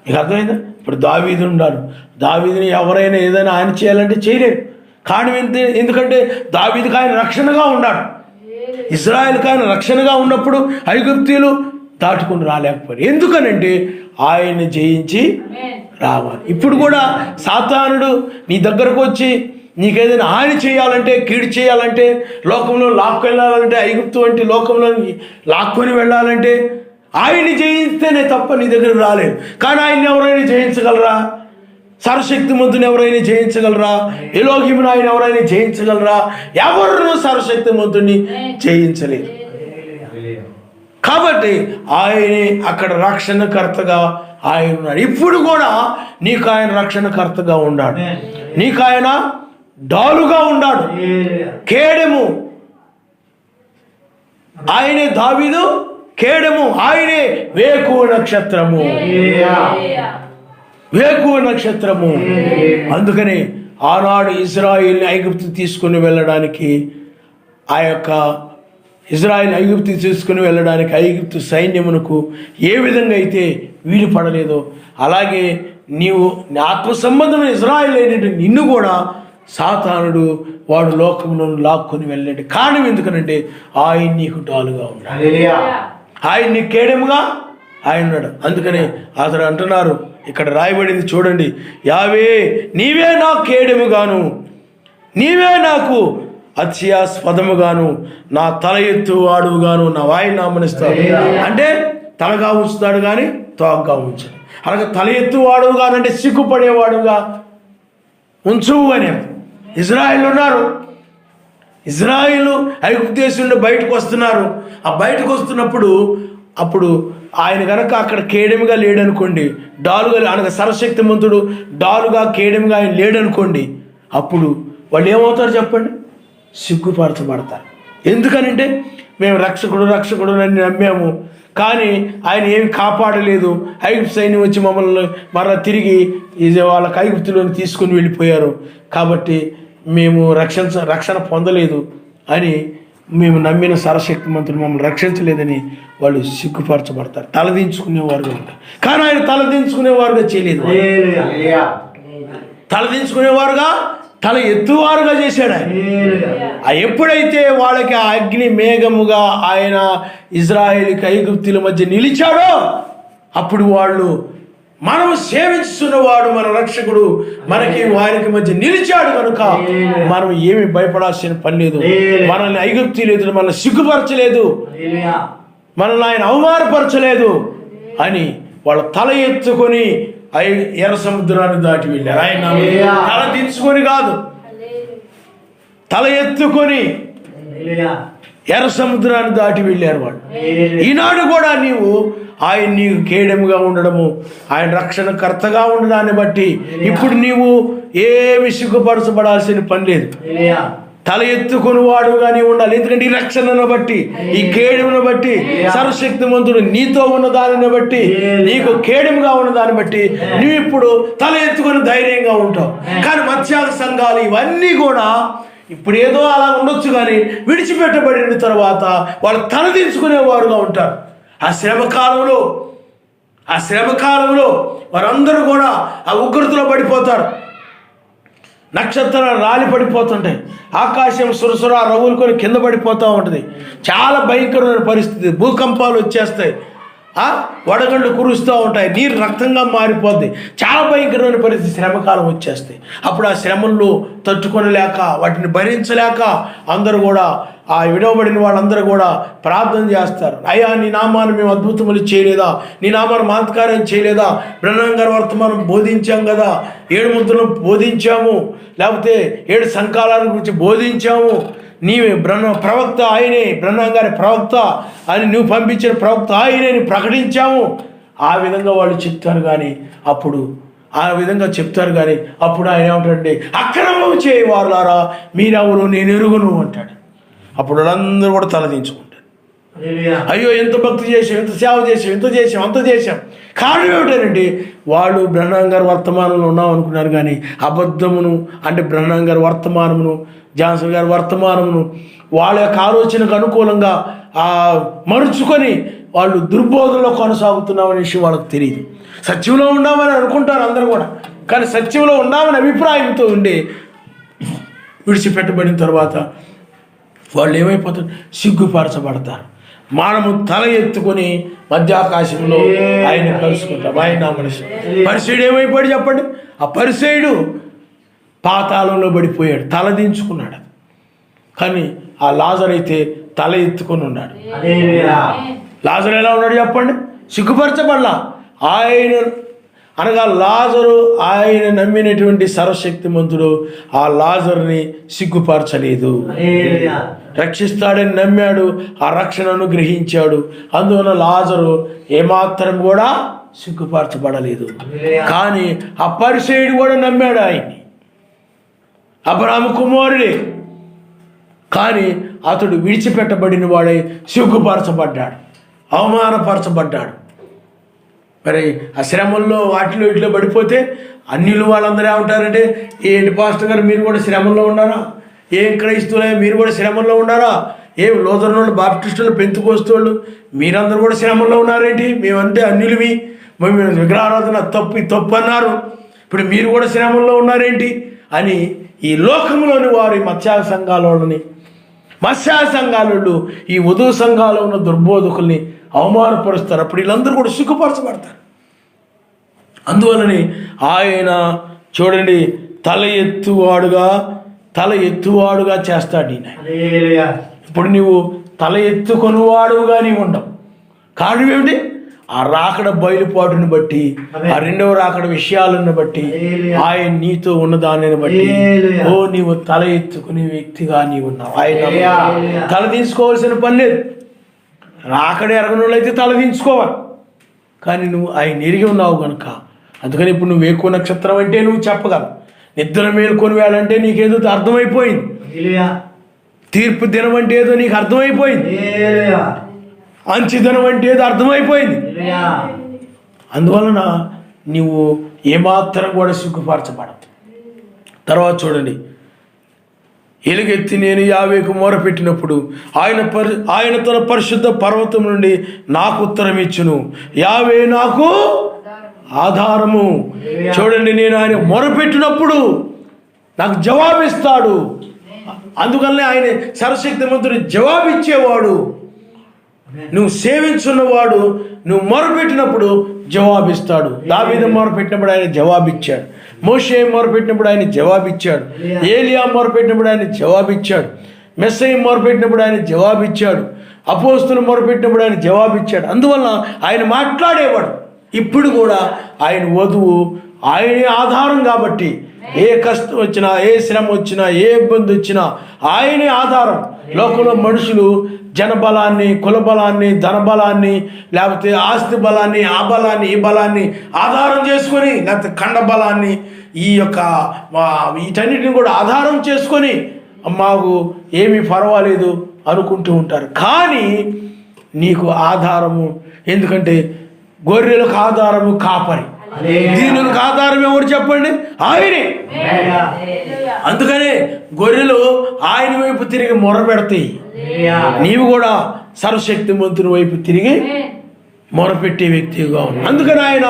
మీకు అర్థమైందా? ఇప్పుడు దావీదు ఉన్నాడు. దావీదుని ఎవరైనా ఏదైనా ఆయన చేయాలంటే చేయలేరు. కారణం ఎందుకంటే దావీదుకు ఆయన రక్షణగా ఉన్నాడు. ఇజ్రాయెల్కి ఆయన రక్షణగా ఉన్నప్పుడు ఐగుప్తీయులు దాటుకుని రాలేకపోయారు. ఎందుకనంటే ఆయన్ని జయించి రావాలి. ఇప్పుడు కూడా సాతానుడు నీ దగ్గరకు వచ్చి నీకేదైనా హాని చేయాలంటే, కీడు చేయాలంటే, లోకంలో లాక్కెళ్ళాలంటే, ఐగుప్తు వంటి లోకంలో లాక్కొని వెళ్ళాలంటే ఆయన్ని జయిస్తేనే తప్ప నీ దగ్గర రాలేదు. కానీ ఆయన్ని ఎవరైనా జయించగలరా? సర్వశక్తిమంతుని ఎవరైనా జయించగలరా? ఎలోహిమును ఆయన ఎవరైనా జయించగలరా? ఎవరు సర్వశక్తిమంతుని జయించలేదు. కాబట్టి ఆయనే అక్కడ రక్షణకర్తగా ఆయన ఉన్నాడు. ఇప్పుడు కూడా నీకు ఆయన రక్షణకర్తగా ఉన్నాడు. నీకు ఆయన డాలుగా ఉన్నాడు. కేడెము ఆయనే, దావీదు కేడెము ఆయనే, వేకువ నక్షత్రము, వేకువ నక్షత్రము. అందుకని ఆనాడు ఇజ్రాయిల్ని ఐగుప్తు తీసుకుని వెళ్ళడానికి ఆ యొక్క ఇజ్రాయిల్ ఐగుప్తు తీసుకుని వెళ్ళడానికి ఐగుప్తు సైన్యమునకు ఏ విధంగా అయితే వీలు పడలేదో అలాగే నీవు ఆత్మ సంబంధమైన ఇజ్రాయిల్ అయినటువంటి నిన్ను కూడా సాతానుడు వాడు లోకమును లాక్కొని వెళ్ళాడు. కారణం ఎందుకనంటే ఆయన నీకు డాలుగా ఉన్నాడు. ఆయన నీ కేడెముగా ఆయన ఉన్నాడు. అందుకని అతడు అంటున్నారు, ఇక్కడ రాయబడింది చూడండి, యావే నీవే నా కేడెముగాను, నీవే నాకు అత్యాస్పదముగాను, నా తల ఎత్తు వాడుగాను, నా వాయిని నామనిస్తాడు. అంటే తలగా ఉంచుతాడు కానీ తోకగా ఉంచాడు. అలాగే తల ఎత్తు వాడుగా అంటే సిగ్గుపడేవాడుగా ఉంచువు అని ఇజ్రాయిల్ ఉన్నారు. ఇజ్రాయిల్ ఐగుప్తు దేశం నుండి బయటకు వస్తున్నారు. ఆ బయటకు వస్తున్నప్పుడు అప్పుడు ఆయన కనుక అక్కడ కేడెముగా లేడనుకోండి, డాలుగా అనగా సర్వశక్తిమంతుడు డాలుగా కేడెముగా ఆయన లేడనుకోండి, అప్పుడు వాళ్ళు ఏమవుతారు చెప్పండి? సిగ్గుపరచబడతారు. ఎందుకనంటే మేము రక్షకుడు అని నమ్మాము, కానీ ఆయన ఏమి కాపాడలేదు. ఐగుప్తు సైన్యం వచ్చి మమ్మల్ని మరలా తిరిగి వాళ్ళకి ఐగుప్తులోని తీసుకుని వెళ్ళిపోయారు. కాబట్టి మేము రక్షణ పొందలేదు అని, మేము నమ్మిన సర్వశక్తిమంతుడు మమ్మల్ని రక్షించలేదని వాళ్ళు సిగ్గుపరచబడతారు, తలదించుకునేవారుగా ఉంటారు. కానీ ఆయన తలదించుకునేవారుగా చేయలేదు. తలదించుకునేవారుగా తల ఎత్తువారుగా చేశాడు ఆయన. ఎప్పుడైతే వాళ్ళకి ఆ అగ్ని మేఘముగా ఆయన ఇజ్రాయేలుకి ఐగుప్తుల మధ్య నిలిచాడో అప్పుడు వాళ్ళు మనం సేవిస్తున్నవాడు మన రక్షకుడు మనకి వారికి మధ్య నిలిచాడు కనుక మనం ఏమి భయపడాల్సిన పని లేదు. మనల్ని ఐగుప్తీయులు ఎదురు మనల్ని సిగ్గుపరచలేదు, మనల్ని ఆయన అవమానపరచలేదు అని వాళ్ళ తల ఎత్తుకొని ఎర్ర సముద్రాన్ని దాటి వెళ్ళారు. ఆయన తల దించుకొని కాదు, తల ఎత్తుకొని ఎర్ర సముద్రాన్ని దాటి వెళ్ళారు వాళ్ళు. ఈనాడు కూడా నీవు ఆయన నీకు కేడెముగా ఉండడము, ఆయన రక్షణకర్తగా ఉండడాన్ని బట్టి ఇప్పుడు నీవు ఏమి సిగ్గుపరచబడాల్సిన పని లేదు. తల ఎత్తుకుని వాడుగా నీవు ఉండాలి. ఎందుకంటే ఈ రక్షణను బట్టి, ఈ కేడెమును బట్టి, సర్వశక్తిమంతుడు నీతో ఉన్న దానిని బట్టి, నీకు కేడెముగా ఉన్న దాన్ని బట్టి నువ్వు ఇప్పుడు తల ఎత్తుకొని ధైర్యంగా ఉంటావు. కానీ మత్స్యాల సంఘాలు ఇవన్నీ కూడా ఇప్పుడు ఏదో అలా ఉండొచ్చు, కానీ విడిచిపెట్టబడిన తర్వాత వాళ్ళు తలదించుకునేవారుగా ఉంటారు. ఆ శ్రమకాలంలో వారందరూ కూడా ఆ ఉగ్రతలో పడిపోతారు. నక్షత్రాలు రాలి పడిపోతుంటాయి, ఆకాశం సురసుర రగులుకొని కింద పడిపోతూ ఉంటుంది. చాలా భయంకరమైన పరిస్థితి, భూకంపాలు వచ్చేస్తాయి. వడగళ్ళు కురుస్తూ ఉంటాయి, నీరు రక్తంగా మారిపోద్ది. చాలా భయంకరమైన పరిస్థితి, శ్రమకాలం వచ్చేస్తాయి. అప్పుడు ఆ శ్రమల్లో తట్టుకొనలేక, వాటిని భరించలేక అందరూ కూడా, ఆ విడవబడిన వాళ్ళందరూ కూడా ప్రార్థన చేస్తారు. అయ్యా, నీ నామాన్ని మేము అద్భుతములు చేయలేదా, నీ నామాన్ని మాంతకార్యం చేయలేదా, బ్రహ్మం గారి వర్తమానం బోధించాం కదా, 7 ముద్రలు బోధించాము, లేకపోతే 7 సంకాలాల గురించి బోధించాము, నీవే ప్రవక్త ఆయనే, బ్రహ్మం గారి ప్రవక్త అని నువ్వు పంపించిన ప్రవక్త ఆయనే అని ప్రకటించాము. ఆ విధంగా వాళ్ళు చెప్తారు. కానీ అప్పుడు ఆ విధంగా చెప్తారు. కానీ అప్పుడు ఆయన ఏమంటాడంటే, అక్రమం చేయవారులారా మీరెవరు, నేను ఎరుగును అంటాడు. అప్పుడు వాళ్ళందరూ కూడా తలదించుకుంటారు. అయ్యో, ఎంత భక్తి చేసాం, ఎంత సేవ చేసాం, ఎంత చేసాం, అంత చేసాం. కారణం ఏమిటంటే వాళ్ళు బ్రహ్మం గారి వర్తమానంలో ఉన్నాం అనుకున్నారు. కానీ అబద్ధమును, అంటే బ్రహ్మం గారి వర్తమానమును, జాన్సన్ గారి వర్తమానమును వాళ్ళ యొక్క ఆలోచనకు అనుకూలంగా మరుచుకొని వాళ్ళు దుర్బోధనలో కొనసాగుతున్నామనే విషయం వాళ్ళకి తెలియదు. సత్యంలో ఉన్నామని అనుకుంటారు అందరూ కూడా, కానీ సత్యంలో ఉన్నామని అభిప్రాయంతో ఉండి విడిచిపెట్టబడిన తర్వాత వాళ్ళు ఏమైపోతారు, సిగ్గుపరచబడతారు. మనము తల ఎత్తుకొని మధ్యాకాశంలో ఆయన కలుసుకుంటాం. ఆయన మనిషి పరిసయుడు ఏమైపోయాడు చెప్పండి? ఆ పరిసయుడు పాతాళంలో పడిపోయాడు, తల దించుకున్నాడు. కానీ ఆ లాజరు అయితే తల ఎత్తుకొని ఉన్నాడు. లాజరు ఎలా ఉన్నాడు చెప్పండి? సిగ్గుపరచబడలా. ఆయన అనగా లాజరు ఆయన నమ్మినటువంటి సర్వశక్తిమంతుడు ఆ లాజరుని సిగ్గుపరచలేదు. రక్షిస్తాడని నమ్మాడు, ఆ రక్షణను గ్రహించాడు. అందువల్ల లాజరు ఏమాత్రం కూడా సిగ్గుపరచబడలేదు. కానీ ఆ పరిసయుడు కూడా నమ్మాడు ఆయన్ని, అబ్రాహాము కుమారుడే. కానీ అతడు విడిచిపెట్టబడిన వాడే సిగ్గుపరచబడ్డాడు, అవమానపరచబడ్డాడు. మరి ఆ శ్రమల్లో వాటిలో ఇట్లో పడిపోతే అన్యులు వాళ్ళందరూ ఏమంటారంటే, ఏంటి పాస్టర్ గారు మీరు కూడా శ్రమల్లో ఉన్నారా? ఏం క్రైస్తవులే మీరు కూడా శ్రమల్లో ఉన్నారా? ఏం లూథరన్, బాప్టిస్టులు, పెంతెకోస్తోళ్ళు మీరందరూ కూడా శ్రమల్లో ఉన్నారేంటి? మేమంటే అన్యులవి, మేము విగ్రహారాధన తప్పు అన్నారు, ఇప్పుడు మీరు కూడా శ్రమల్లో ఉన్నారేంటి అని ఈ లోకంలోని వారు ఈ మత్స్య సంఘాలలో ఈ వధువు సంఘాల్లో ఉన్న దుర్బోధకుల్ని అవమానపరుస్తారు. అప్పుడు వీళ్ళందరూ కూడా సిగ్గుపరచబడతారు. అందువలని ఆయన చూడండి, తల ఎత్తువాడుగా చేస్తాడు ఈయన. ఇప్పుడు నువ్వు తల ఎత్తుకొనివాడుగా నీవు ఉండవు. కారణం ఏమిటి? ఆ రాకడ బయలుపాటుని బట్టి, ఆ రెండవ రాకడ విషయాలను బట్టి, ఆయన నీతో ఉన్న దానిని బట్టి నీవు తల ఎత్తుకునే వ్యక్తిగా నీవు ఉన్నావు. ఆయన తల తీసుకోవాల్సిన పని లేదు. రాకడ ఎరగనోళ్ళు అయితే తల దించుకోవాలి. కానీ నువ్వు ఆయన ఎరిగి ఉన్నావు కనుక, అందుకని ఇప్పుడు నువ్వు ఎక్కువ నక్షత్రం అంటే నువ్వు చెప్పగలవు. నిద్ర మేలుకొని వేళంటే నీకేదో అర్థమైపోయింది. తీర్పు దినం అంటే ఏదో నీకు అర్థమైపోయింది. అంచెదినం అంటే ఏదో అర్థమైపోయింది. అందువలన నువ్వు ఏమాత్రం కూడా సిగ్గుపరచబడదు. తర్వాత చూడండి, ఎలుగెత్తి నేను యావేకు మొరపెట్టినప్పుడు ఆయన తన పరిశుద్ధ పర్వతం నుండి నాకు ఉత్తరం ఇచ్చును. యావే నాకు ఆధారము. చూడండి, నేను ఆయన మొరపెట్టినప్పుడు నాకు జవాబిస్తాడు. అందుకనే ఆయన సర్వశక్తిమంతుడు జవాబిచ్చేవాడు. నువ్వు సేవించున్నవాడు నువ్వు మొరపెట్టినప్పుడు జవాబిస్తాడు. దావీదు మొరపెట్టినప్పుడు ఆయన జవాబిచ్చాడు. మోషే మొరపెట్టినప్పుడు ఆయన జవాబిచ్చాడు. ఏలియా మొరపెట్టినప్పుడు ఆయన జవాబిచ్చాడు. మెస్సయ్య మొరపెట్టినప్పుడు ఆయన జవాబిచ్చాడు. అపోస్తులు మొరపెట్టినప్పుడు ఆయన జవాబిచ్చాడు. అందువల్ల ఆయన మాట్లాడేవాడు. ఇప్పుడు కూడా ఆయన వధువు ఆయనే ఆధారం కాబట్టి ఏ కష్టం వచ్చినా, ఏ శ్రమ వచ్చినా, ఏ ఇబ్బంది వచ్చినా ఆయనే ఆధారం. లోకంలో మనుషులు జనబలాన్ని, కుల బలాన్ని, ధన బలాన్ని, లేకపోతే ఆస్తి బలాన్ని, ఆ బలాన్ని, ఈ బలాన్ని ఆధారం చేసుకొని, లేకపోతే ఖండ బలాన్ని, ఈ యొక్క వీటన్నిటిని కూడా ఆధారం చేసుకొని మాకు ఏమీ పర్వాలేదు అనుకుంటూ ఉంటారు. కానీ నీకు ఆధారము, ఎందుకంటే గొర్రెలకు ఆధారము కాపరి, దీనులకు ఆధారం ఎవరు చెప్పండి? ఆయనే. అందుకనే గొర్రెలు ఆయన వైపు తిరిగి మొరపెడతాయి. నీవు కూడా సర్వశక్తిమంతుని వైపు తిరిగి మొరపెట్టే వ్యక్తిగా ఉన్నాడు. అందుకని ఆయన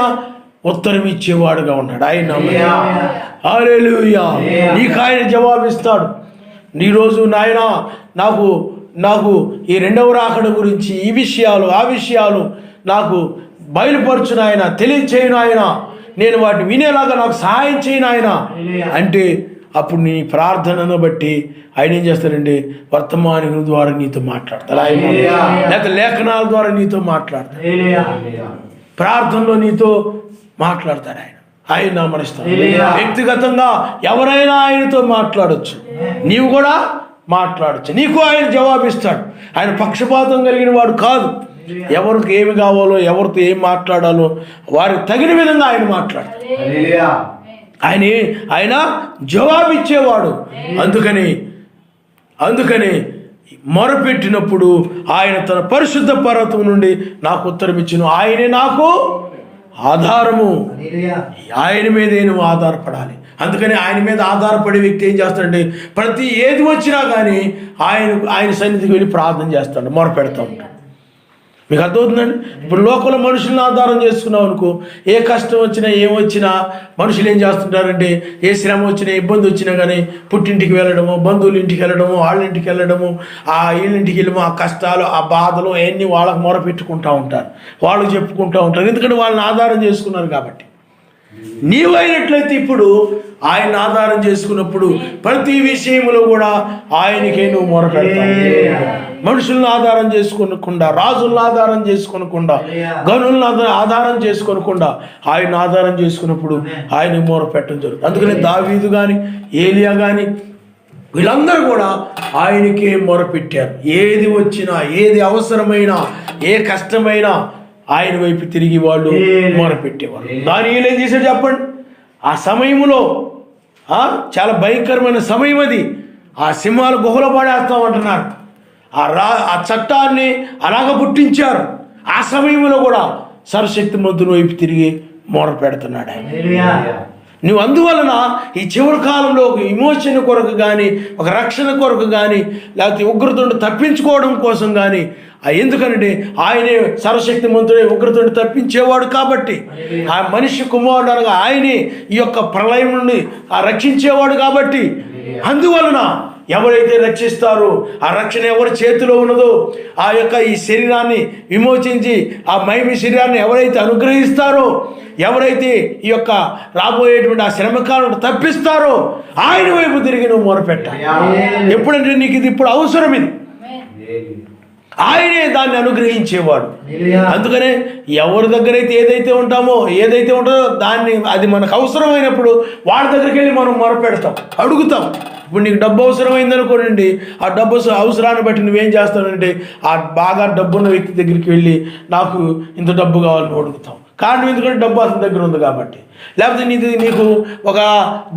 ఉత్తరం ఇచ్చేవాడుగా ఉన్నాడు. ఆయన హల్లెలూయా. నీకు ఆయన జవాబిస్తాడు. ఈరోజు నాయన నాకు ఈ రెండవ రాకడ గురించి ఈ విషయాలు, ఆ విషయాలు నాకు బయలుపరచు నాయన, తెలియచేయను ఆయన, నేను వాటిని వినేలాగా నాకు సహాయం చేయను ఆయన అంటే అప్పుడు నీ ప్రార్థనను బట్టి ఆయన ఏం చేస్తారండి, వర్తమానికుల ద్వారా నీతో మాట్లాడతారు ఆయన, లేకపోతే లేఖనాల ద్వారా నీతో మాట్లాడతారు, ప్రార్థనలో నీతో మాట్లాడతారు ఆయన. ఆయన నామనిస్తాడు. వ్యక్తిగతంగా ఎవరైనా ఆయనతో మాట్లాడొచ్చు, నీవు కూడా మాట్లాడచ్చు, నీకు ఆయన జవాబిస్తాడు. ఆయన పక్షపాతం కలిగిన వాడు కాదు. ఎవరికి ఏమి కావాలో, ఎవరితో ఏం మాట్లాడాలో వారికి తగిన విధంగా ఆయన మాట్లాడతాడు. ఆయన జవాబిచ్చేవాడు. అందుకని మొరపెట్టినప్పుడు ఆయన తన పరిశుద్ధ పర్వతం నుండి నాకు ఉత్తరం ఇచ్చును. ఆయనే నాకు ఆధారము, ఆయన మీదే నువ్వు ఆధారపడాలి. అందుకని ఆయన మీద ఆధారపడే వ్యక్తి ఏం చేస్తాడంటే ప్రతి ఏది వచ్చినా కానీ ఆయన సన్నిధికి వెళ్ళి ప్రార్థన చేస్తాడు, మొరపెడతా ఉంటాడు. మీకు అర్థమవుతుందండి? ఇప్పుడు లోకంలో మనుషులను ఆధారం చేసుకున్నాం అనుకో, ఏ కష్టం వచ్చినా ఏమొచ్చినా మనుషులు ఏం చేస్తుంటారంటే ఏ శ్రమ వచ్చినా ఇబ్బంది వచ్చినా కానీ పుట్టింటికి వెళ్ళడము, బంధువుల ఇంటికి వెళ్ళడము, వాళ్ళ ఇంటికి వెళ్ళడము, ఆ వీళ్ళింటికి వెళ్ళము, ఆ కష్టాలు ఆ బాధలు అవన్నీ వాళ్ళకు మొరపెట్టుకుంటూ ఉంటారు, వాళ్ళు చెప్పుకుంటూ ఉంటారు. ఎందుకంటే వాళ్ళని ఆధారం చేసుకున్నారు కాబట్టి. నీవైనట్లయితే ఇప్పుడు ఆయన ఆధారం చేసుకున్నప్పుడు ప్రతి విషయంలో కూడా ఆయనకే నువ్వు మొరపెడతావు. మనుషులను ఆధారం చేసుకోనకుండా, రాజులను ఆధారం చేసుకోనకుండా, గనులను ఆధారం చేసుకోనకుండా ఆయన ఆధారం చేసుకున్నప్పుడు ఆయన మొరపెట్టడం జరుగుతుంది. అందుకని దావీదు కానీ ఏలియా కానీ వీళ్ళందరూ కూడా ఆయనకే మొరపెట్టారు. ఏది వచ్చినా, ఏది అవసరమైనా, ఏ కష్టమైనా ఆయన వైపు తిరిగి వాళ్ళు మొరపెట్టేవారు. దానియేలు ఏం చేశాడు చెప్పండి? ఆ సమయంలో చాలా భయంకరమైన సమయం అది. ఆ సింహాలు గుహలో పడేస్తామంటున్నారు. ఆ చట్టాన్ని అలాగ పుట్టించారు. ఆ సమయంలో కూడా సర్వశక్తిమంతుని వైపు తిరిగి మొరపెడుతున్నాడు ఆయన. నువ్వు అందువలన ఈ చివరి కాలంలో ఒక విమోచన కొరకు కానీ, ఒక రక్షణ కొరకు కానీ, లేకపోతే ఉగ్రతుడిని తప్పించుకోవడం కోసం కానీ, ఎందుకంటే ఆయనే సర్వశక్తిమంతుడే ఉగ్రతుడిని తప్పించేవాడు కాబట్టి, ఆ మనిషి కుమారుడు అనగా ఆయనే ఈ యొక్క ప్రళయం నుండి రక్షించేవాడు కాబట్టి, అందువలన ఎవరైతే రక్షిస్తారో, ఆ రక్షణ ఎవరి చేతిలో ఉన్నదో, ఆ యొక్క ఈ శరీరాన్ని విమోచించి ఆ మహిమ శరీరాన్ని ఎవరైతే అనుగ్రహిస్తారో, ఎవరైతే ఈ యొక్క రాబోయేటువంటి ఆ శ్రమకాలను తప్పిస్తారో ఆయన వైపు తిరిగి నువ్వు మొరపెట్టాలి. ఎప్పుడంటే నీకు ఇది ఇప్పుడు అవసరం, ఇది ఆయనే దాన్ని అనుగ్రహించేవాడు. అందుకనే ఎవరి దగ్గర అయితే ఏదైతే ఉంటుందో దాన్ని, అది మనకు అవసరమైనప్పుడు వాళ్ళ దగ్గరికి వెళ్ళి మనం మొరపెడతాం, అడుగుతాం. ఇప్పుడు నీకు డబ్బు అవసరమైంది అనుకోనండి, ఆ డబ్బు అవసరాన్ని బట్టి నువ్వేం చేస్తానంటే ఆ బాగా డబ్బున్న వ్యక్తి దగ్గరికి వెళ్ళి నాకు ఇంత డబ్బు కావాలని అడుగుతాం. కారణం ఎందుకంటే డబ్బు అతని దగ్గర ఉంది కాబట్టి. లేకపోతే నీకు ఒక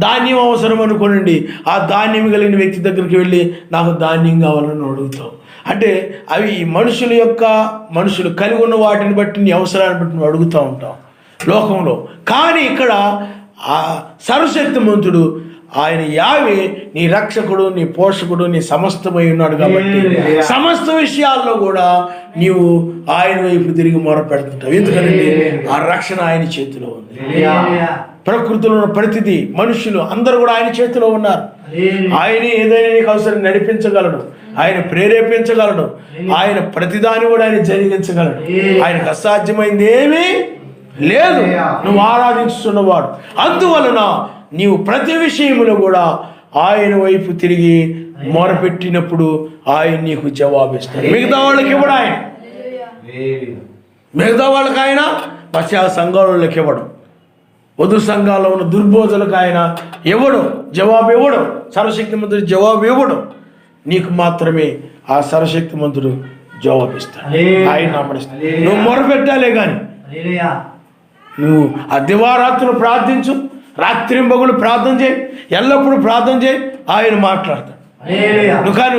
ధాన్యం అవసరం అనుకోనండి, ఆ ధాన్యం కలిగిన వ్యక్తి దగ్గరికి వెళ్ళి నాకు ధాన్యం కావాలని అడుగుతాం. అంటే అవి మనుషులు కలిగి ఉన్న వాటిని బట్టి, నీ అవసరాన్ని బట్టి నువ్వు అడుగుతూ ఉంటావు లోకంలో. కానీ ఇక్కడ ఆ సర్వశక్తిమంతుడు ఆయన యావే నీ రక్షకుడు, నీ పోషకుడు, నీ సమస్తమై ఉన్నాడు కాబట్టి సమస్త విషయాల్లో కూడా నీవు ఆయన వైపు తిరిగి మొరపెడుతుంటావు. ఎందుకంటే ఆ రక్షణ ఆయన చేతిలో ఉంది. ప్రకృతిలో ఉన్న ప్రతిదీ, మనుషులు అందరూ కూడా ఆయన చేతిలో ఉన్నారు. ఆయనే ఏదైనా నీకు అవసరం నడిపించగలడు, ఆయన ప్రేరేపించగలడు, ఆయన ప్రతిదాన్ని కూడా ఆయన జరిగించగలడు. ఆయనకు అసాధ్యమైంది ఏమీ లేదు. నువ్వు ఆరాధించుతున్నవాడు. అందువలన నీవు ప్రతి విషయంలో కూడా ఆయన వైపు తిరిగి మొరపెట్టినప్పుడు ఆయన నీకు జవాబిస్తాడు. మిగతా వాళ్ళకి ఇవ్వడు ఆయన, మిగతా వాళ్ళకి ఆయన పశ్చాత్త సంఘాలకి ఇవ్వడం, వధు సంఘాల్లో ఉన్న దుర్బోధులకు ఆయన జవాబు ఇవ్వడం, సర్వశక్తిమంతుడు జవాబు ఇవ్వడం. నీకు మాత్రమే ఆ సర్వశక్తిమంతుడు జవాబిస్తాడు. ఆయన నామడిస్తాడు. నువ్వు మొరపెట్టాలే కానీ నువ్వు ఆ దివారాత్రులు ప్రార్థించు, రాత్రింబగులు ప్రార్థన చేయి, ఎల్లప్పుడూ ప్రార్థన చేయి, ఆయన మాట్లాడతాడు. నువ్వు కానీ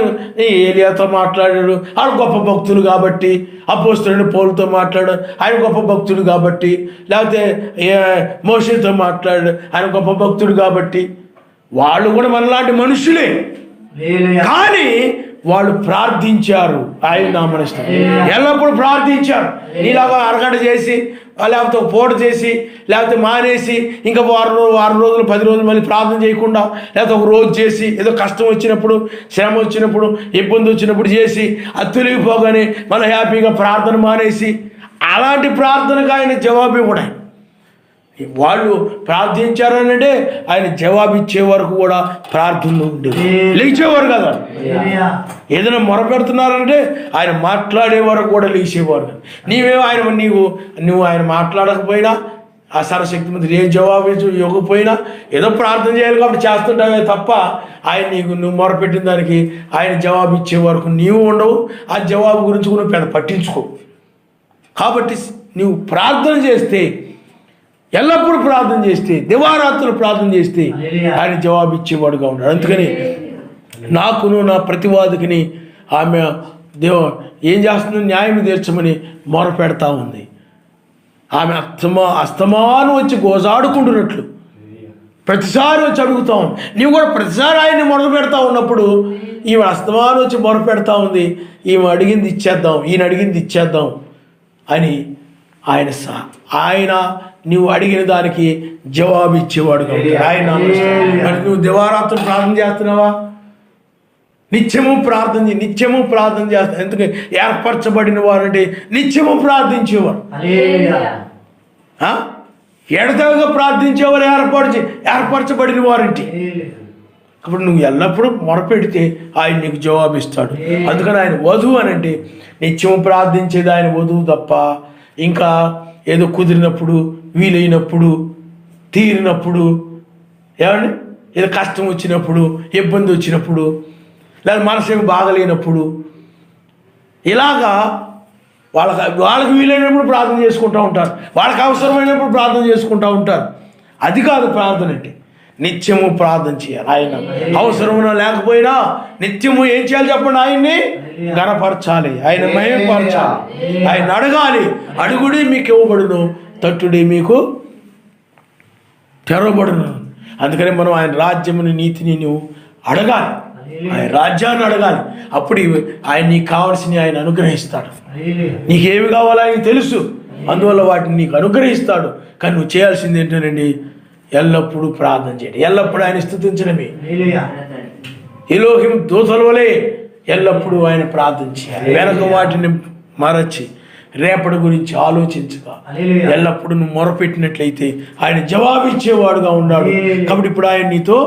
ఏలియాతో మాట్లాడాడు, ఆయన గొప్ప భక్తులు కాబట్టి, అపోస్తలుడైన పౌలుతో మాట్లాడాడు, ఆయన గొప్ప భక్తుడు కాబట్టి, లేకపోతే మోషేతో మాట్లాడాడు, ఆయన గొప్ప భక్తుడు కాబట్టి, వాళ్ళు కూడా మనలాంటి మనుషులే. కానీ వాళ్ళు ప్రార్థించారు, ఆయన నామనిస్తారు. ఎల్లప్పుడూ ప్రార్థించారు. నీలాగా అరగంట చేసి, లేకపోతే ఒక పూట చేసి, లేకపోతే మానేసి ఇంకా వారం రోజులు 10 రోజులు మళ్ళీ ప్రార్థన చేయకుండా, లేకపోతే ఒక రోజు చేసి, ఏదో కష్టం వచ్చినప్పుడు, శ్రమ వచ్చినప్పుడు, ఇబ్బంది వచ్చినప్పుడు చేసి, అది తొలగిపోగానే మళ్ళీ హ్యాపీగా ప్రార్థన మానేసి అలాంటి ప్రార్థనకు ఆయన జవాబు ఇవ్వడు. ఆయన వాళ్ళు ప్రార్థించారనంటే ఆయన జవాబు ఇచ్చే వరకు కూడా ప్రార్థనలు ఉండేది, లేచేవారు కదా. ఏదైనా మొరపెడుతున్నారంటే ఆయన మాట్లాడే వరకు కూడా లేచేవారు కదా. నువ్వు ఆయన మాట్లాడకపోయినా ఆ సర్వశక్తిమంతుడు ఏ జవాబు ఇవ్వకపోయినా ఏదో ప్రార్థన చేయాలి కాబట్టి చేస్తుంటావే తప్ప నువ్వు మొరపెట్టిన దానికి ఆయన జవాబు ఇచ్చే వరకు నీవు ఉండవు. ఆ జవాబు గురించి కూడా పెద్ద పట్టించుకో. కాబట్టి నువ్వు ప్రార్థన చేస్తే, ఎల్లప్పుడూ ప్రార్థన చేస్తే, దివారాత్రులు ప్రార్థన చేస్తే ఆయన జవాబు ఇచ్చేవాడుగా ఉన్నాడు. అందుకని నాకును నా ప్రతివాదికిని ఆమె ఏం చేస్తుందో న్యాయం తీర్చమని మొర పెడతా ఉంది. ఆమె అస్తమాను వచ్చి గోజాడుకుంటున్నట్లు ప్రతిసారి వచ్చి అడుగుతా ఉంది. నీవు కూడా ప్రతిసారి ఆయన్ని మొదలు పెడతా ఉన్నప్పుడు ఈమె అస్తమాను వచ్చి మొర పెడతా ఉంది. ఈమె అడిగింది ఇచ్చేద్దాం, ఈయన అడిగింది ఇచ్చేద్దాం అని ఆయన నువ్వు అడిగిన దానికి జవాబు ఇచ్చేవాడుగా ఉంటాడు. ఆయన మరి నువ్వు దివారాత్రులు ప్రార్థన చేస్తున్నావా? నిత్యము ప్రార్థన చేస్తా. ఎందుకంటే ఏర్పరచబడిన వారంటే నిత్యము ప్రార్థించేవారు, ఎడతెగక ప్రార్థించేవారు ఏర్పరచబడిన వారంటే. అప్పుడు నువ్వు ఎల్లప్పుడూ మొరపెడితే ఆయన నీకు జవాబు ఇస్తాడు. అందుకని ఆయన వధువు అని అంటే నిత్యము ప్రార్థించేది ఆయన వధువు తప్ప ఇంకా ఏదో కుదిరినప్పుడు, వీలైనప్పుడు, తీరినప్పుడు, ఏమండి ఏదో కష్టం వచ్చినప్పుడు, ఇబ్బంది వచ్చినప్పుడు, లేదా మనసు బాగలేనప్పుడు ఇలాగా వాళ్ళకి వీలైనప్పుడు ప్రార్థన చేసుకుంటూ ఉంటారు, వాళ్ళకి అవసరమైనప్పుడు ప్రార్థన చేసుకుంటూ ఉంటారు. అది కాదు ప్రార్థన అంటే. నిత్యము ప్రార్థన చేయాలి. ఆయన అవసరమున లేకపోయినా నిత్యము ఏం చేయాలి చెప్పండి? ఆయన్ని గణపరచాలి, ఆయన మహిమపరచాలి, ఆయన అడగాలి. అడుగుడి మీకు ఇవ్వబడును, తట్టుడి మీకు తెరవబడును. అందుకని మనం ఆయన రాజ్యముని, నీతిని నువ్వు అడగాలి, ఆయన రాజ్యాన్ని అడగాలి. అప్పుడు ఆయన నీకు కావాల్సినవి ఆయన అనుగ్రహిస్తాడు. నీకేమి కావాలో ఆయన తెలుసు, అందువల్ల వాటిని నీకు అనుగ్రహిస్తాడు. కానీ నువ్వు చేయాల్సింది ఏంటండి? ఎల్లప్పుడూ ప్రార్థన చేయండి, ఎల్లప్పుడూ ఆయన స్తుతించడమే. ఎలోహిం దూతల వలె ఎల్లప్పుడూ ఆయన ప్రార్థన చేయాలి. వెనక వాటిని మరచి రేపటి గురించి ఆలోచించగా ఎల్లప్పుడూ నువ్వు మొరపెట్టినట్లయితే ఆయన జవాబిచ్చేవాడుగా ఉన్నాడు. కాబట్టి ఇప్పుడు ఆయన నీతో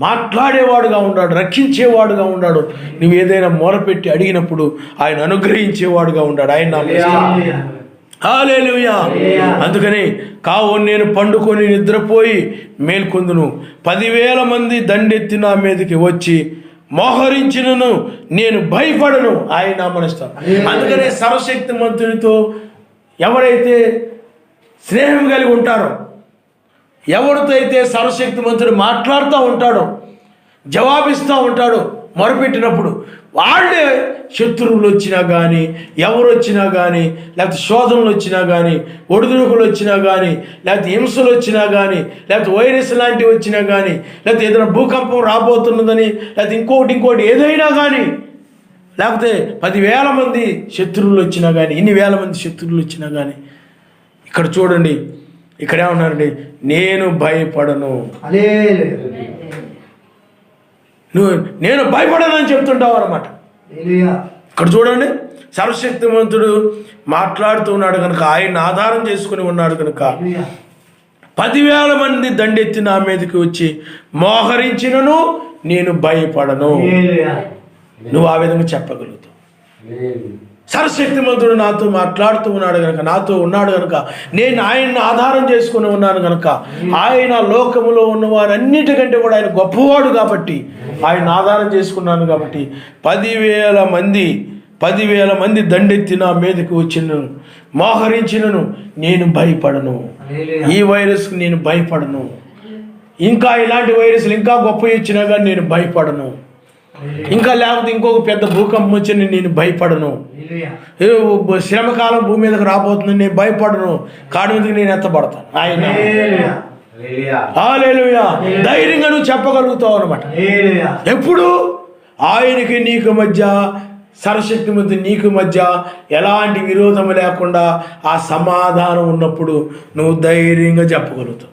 మాట్లాడేవాడుగా ఉన్నాడు, రక్షించేవాడుగా ఉన్నాడు. నువ్వు ఏదైనా మొరపెట్టి అడిగినప్పుడు ఆయన అనుగ్రహించేవాడుగా ఉన్నాడు. ఆయన హల్లెలూయా. అందుకని నేను పండుకొని నిద్రపోయి మేల్కొందును, 10,000 మంది దండెత్తి నా మీదకి వచ్చి మోహరించినను నేను భయపడను. ఆయన నామనిస్తాను. అందుకనే సర్వశక్తిమంతునితో ఎవరైతే స్నేహం కలిగి ఉంటారో, ఎవరితో అయితే సర్వశక్తిమంతుడు మాట్లాడుతూ ఉంటాడో, జవాబిస్తూ ఉంటాడో మొరపెట్టినప్పుడు, వాళ్ళే శత్రువులు వచ్చినా కానీ, ఎవరు వచ్చినా కానీ, లేకపోతే శోధనలు వచ్చినా కానీ, ఒడిదుడుకులు వచ్చినా కానీ, లేకపోతే హింసలు వచ్చినా కానీ, లేకపోతే వైరస్ లాంటివి వచ్చినా కానీ, లేకపోతే ఏదైనా భూకంపం రాబోతున్నదని, లేకపోతే ఇంకోటి ఏదైనా కానీ, లేకపోతే 10,000 మంది శత్రువులు వచ్చినా కానీ, ఇన్ని వేల మంది శత్రువులు వచ్చినా కానీ, ఇక్కడ చూడండి, ఇక్కడ ఏమన్నారండి? నేను భయపడను. నేను భయపడనని చెప్తుంటావు అన్నమాట. ఇక్కడ చూడండి, సర్వశక్తిమంతుడు మాట్లాడుతూ ఉన్నాడు కనుక, ఆయన ఆధారం చేసుకుని ఉన్నాడు కనుక 10,000 మంది దండెత్తి నా మీదకి వచ్చి మోహరించినను నేను భయపడను. నువ్వు ఆ విధంగా చెప్పగలుగుతావు. సర్వశక్తిమంతుడు నాతో మాట్లాడుతూ ఉన్నాడు కనుక, నాతో ఉన్నాడు కనుక, నేను ఆయన్ని ఆధారం చేసుకుని ఉన్నాను కనుక, ఆయన లోకములో ఉన్నవారన్నిటికంటే కూడా ఆయన గొప్పవాడు కాబట్టి ఆయన ఆధారం చేసుకున్నాను కాబట్టి 10,000 మంది దండెత్తి నా మీదకి వచ్చినను మోహరించినను నేను భయపడను. ఈ వైరస్కి నేను భయపడను. ఇంకా ఇలాంటి వైరస్లు ఇంకా గొప్ప ఇచ్చినా కానీ నేను భయపడను. ఇంకా లేకపోతే ఇంకొక పెద్ద భూకంపం వచ్చిన నేను భయపడను. శ్రమకాలం భూమి మీదకి రాబోతుంది, నేను భయపడను. కాడి మీదకి నేను ఎత్తబడతాను. ఆయన హల్లెలూయా. ధైర్యంగా నువ్వు చెప్పగలుగుతావు అన్నమాట. ఎప్పుడు ఆయనకి నీకు మధ్య, సర్వశక్తిమంతుడు నీకు మధ్య ఎలాంటి విరోధం లేకుండా ఆ సమాధానం ఉన్నప్పుడు నువ్వు ధైర్యంగా చెప్పగలుగుతావు.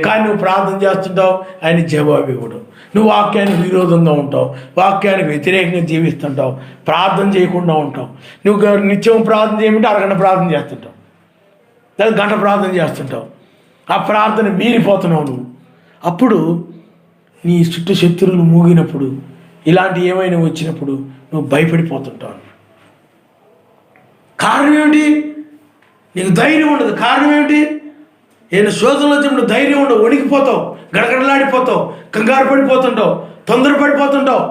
కానీ నువ్వు ప్రార్థన చేస్తుంటావు, ఆయన జవాబు ఇవ్వడు. నువ్వు వాక్యానికి విరోధంగా ఉంటావు, వాక్యానికి వ్యతిరేకంగా జీవిస్తుంటావు, ప్రార్థన చేయకుండా ఉంటావు. నువ్వు నిత్యం ప్రార్థన చేయమంటే అరగంట ప్రార్థన చేస్తుంటావు. లేదా గంట ప్రార్థన చేస్తుంటావు, ఆ ప్రార్థన మీరిపోతున్నావు నువ్వు. అప్పుడు నీ చుట్టూ శత్రువులు మూగినప్పుడు, ఇలాంటి ఏమైనా వచ్చినప్పుడు నువ్వు భయపడిపోతుంటావు. కారణం ఏమిటి? నీకు ధైర్యం ఉండదు. కారణం ఏమిటి? ఏదైనా శోధనలో వచ్చినప్పుడు ధైర్యం ఉండవు, వణికిపోతావు, గడగడలాడిపోతావు, కంగారు పడిపోతుంటావు, తొందరపడిపోతుంటావు,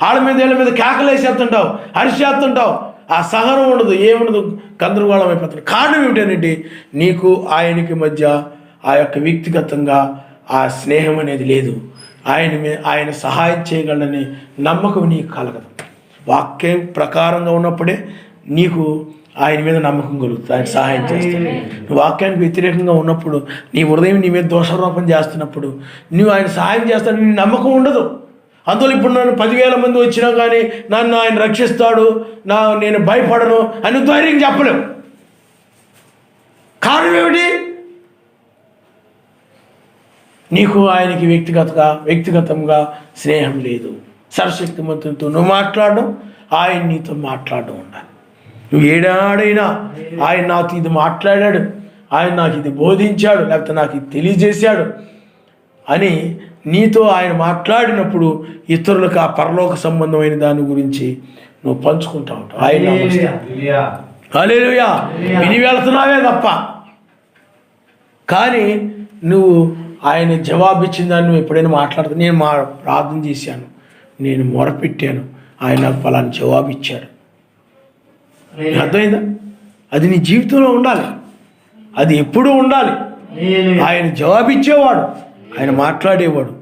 ఆళ్ళ మీద వీళ్ళ మీద కేకలేసేస్తుంటావు, అరిచేస్తుంటావు. ఆ సహనం ఉండదు, ఏముండదు, గందరగోళం అయిపోతుంది. కారణం ఏమిటంటే నీకు ఆయనకి మధ్య ఆ యొక్క వ్యక్తిగతంగా ఆ స్నేహం అనేది లేదు. ఆయన సహాయం చేయగలడని నమ్మకం నీకు కలగదు. వాక్యం ప్రకారంగా ఉన్నప్పుడే నీకు ఆయన మీద నమ్మకం కలుగుతుంది, ఆయన సహాయం చేస్తాడు. నువ్వు వాక్యానికి వ్యతిరేకంగా ఉన్నప్పుడు, నీ హృదయం నీ మీద దోషారోపణ చేస్తున్నప్పుడు నువ్వు ఆయన సహాయం చేస్తాడని నీ నమ్మకం ఉండదు. అందులో ఇప్పుడు నన్ను 10,000 మంది వచ్చినా కానీ నన్ను ఆయన రక్షిస్తాడు, నేను భయపడను అని ధైర్యం చెప్పలేవు. కారణం ఏమిటి? నీకు ఆయనకి వ్యక్తిగతంగా స్నేహం లేదు. సర్వశక్తిమంతునితో నువ్వు మాట్లాడడం, ఆయన నీతో మాట్లాడడం ఉండాలి. నువ్వు ఏడాడైనా ఆయన నాతో ఇది మాట్లాడాడు, ఆయన నాకు ఇది బోధించాడు, లేకపోతే నాకు ఇది తెలియజేశాడు అని నీతో ఆయన మాట్లాడినప్పుడు ఇతరులకు ఆ పరలోక సంబంధమైన దాని గురించి నువ్వు పంచుకుంటా ఉంటావు. ఆయన హల్లెలూయా విని వెళ్తున్నావే తప్ప, కానీ నువ్వు ఆయన జవాబిచ్చిన దాన్ని నువ్వు ఎప్పుడైనా మాట్లాడుతావు. నేను ప్రార్థన చేశాను, నేను మొరపెట్టాను, ఆయన నాకు ఫలానా జవాబు ఇచ్చాడు. అర్థమైందా? అది నీ జీవితంలో ఉండాలి, అది ఎప్పుడూ ఉండాలి. ఆయన జవాబిచ్చేవాడు, ఆయన మాట్లాడేవాడు.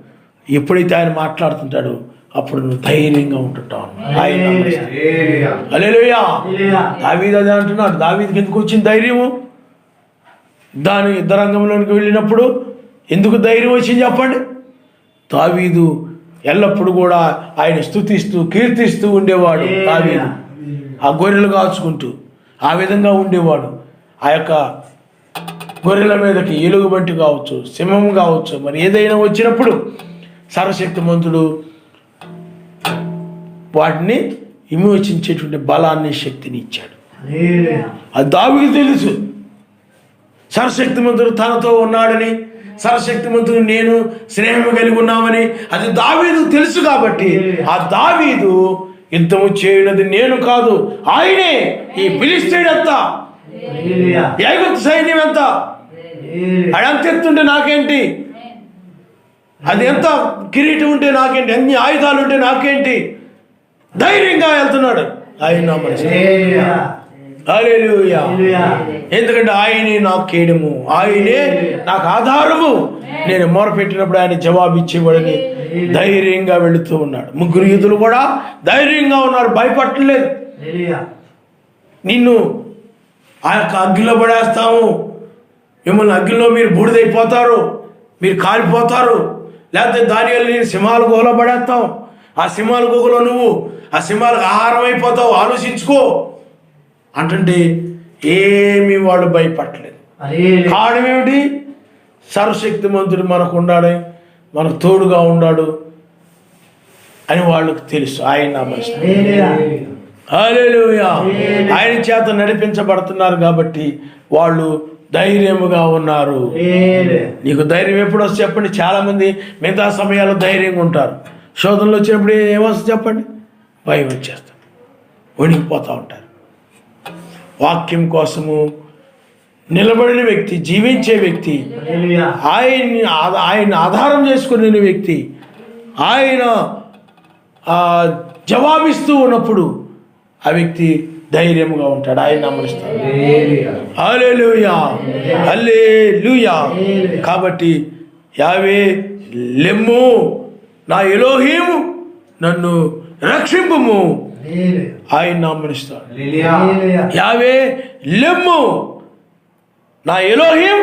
ఎప్పుడైతే ఆయన మాట్లాడుతుంటాడో అప్పుడు నువ్వు ధైర్యంగా ఉంటుంటావు. ఆయన హల్లెలూయా. దావీదు అదే అంటున్నాడు. దావీదుకి ఎందుకు వచ్చింది ధైర్యము? యుద్ధరంగంలోనికి వెళ్ళినప్పుడు ఎందుకు ధైర్యం వచ్చింది చెప్పండి? దావీదు ఎల్లప్పుడూ కూడా ఆయన స్తుతిస్తూ కీర్తిస్తూ ఉండేవాడు. దావీదు ఆ గొర్రెలు కాచుకుంటూ ఆ విధంగా ఉండేవాడు. ఆ యొక్క గొర్రెల మీదకి ఎలుగుబంటి కావచ్చు, సింహం కావచ్చు, మరి ఏదైనా వచ్చినప్పుడు సర్వశక్తిమంతుడు వాటిని విమోచించేటువంటి బలాన్ని, శక్తిని ఇచ్చాడు. అది దావీదుకు తెలుసు. సర్వశక్తిమంతుడు తనతో ఉన్నాడని, సర్వశక్తిమంతుడు నేను స్నేహం కలిగి ఉన్నామని అది దావీదు తెలుసు. కాబట్టి ఆ దావీదు యుద్ధము చేయనది నేను కాదు, ఆయనే. ఈ ఫిలిష్తీయుడు ఎంత, ఐగుప్తు సైన్యం ఎంత, అడంత ఎత్తుంటే నాకేంటి, అది ఎంత కిరీటం ఉంటే నాకేంటి, అన్ని ఆయుధాలు ఉంటే నాకేంటి, ధైర్యంగా వెళ్తున్నాడు. ఆయన హల్లెలూయా. ఎందుకంటే ఆయనే నాకు కేడము, ఆయనే నాకు ఆధారము. నేను మొరపెట్టినప్పుడు ఆయన జవాబు ఇచ్చేవాడని ధైర్యంగా వెళుతూ ఉన్నాడు. ముగ్గురు యూదులు కూడా ధైర్యంగా ఉన్నారు, భయపడలేదు. నిన్ను ఆ యొక్క అగ్గిలో పడేస్తాము, మిమ్మల్ని అగ్గిలో మీరు బూడిదైపోతారు, మీరు కాలిపోతారు, లేకపోతే దానివల్ల నేను సింహాల గుహలో పడేస్తాం, ఆ సింహాల గుహలో నువ్వు ఆ సింహాలకు ఆహారం అయిపోతావు, ఆలోచించుకో అంటుంటే ఏమీ వాడు భయపడలేదు. కారణం ఏమిటి? సర్వశక్తిమంతుడు మనకు ఉన్నాడు, మనకు తోడుగా ఉన్నాడు అని వాళ్ళకు తెలుసు. ఆయన హల్లెలూయా. ఆయన చేత నడిపించబడుతున్నారు కాబట్టి వాళ్ళు ధైర్యముగా ఉన్నారు. నీకు ధైర్యం ఎప్పుడు వస్తే చెప్పండి. చాలామంది మిగతా సమయాల్లో ధైర్యంగా ఉంటారు, శోధనలు వచ్చినప్పుడు ఏమొస్తుంది చెప్పండి? భయం వచ్చేస్తారు, వణికిపోతూ ఉంటారు. వాక్యం కోసము నిలబడిన వ్యక్తి, జీవించే వ్యక్తి, ఆయన ఆధారం చేసుకునే వ్యక్తి, ఆయన జవాబిస్తూ ఉన్నప్పుడు ఆ వ్యక్తి ధైర్యముగా ఉంటాడు, ఆయన నమ్మరిస్తాడు. హల్లెలూయా, హల్లెలూయా. కాబట్టి యావే లెమ్ము, నా ఎలోహీము నన్ను రక్షింపుము, ఆయన నమ్మరిస్తాడు. యావే లెమ్ము, నా ఎలోహీం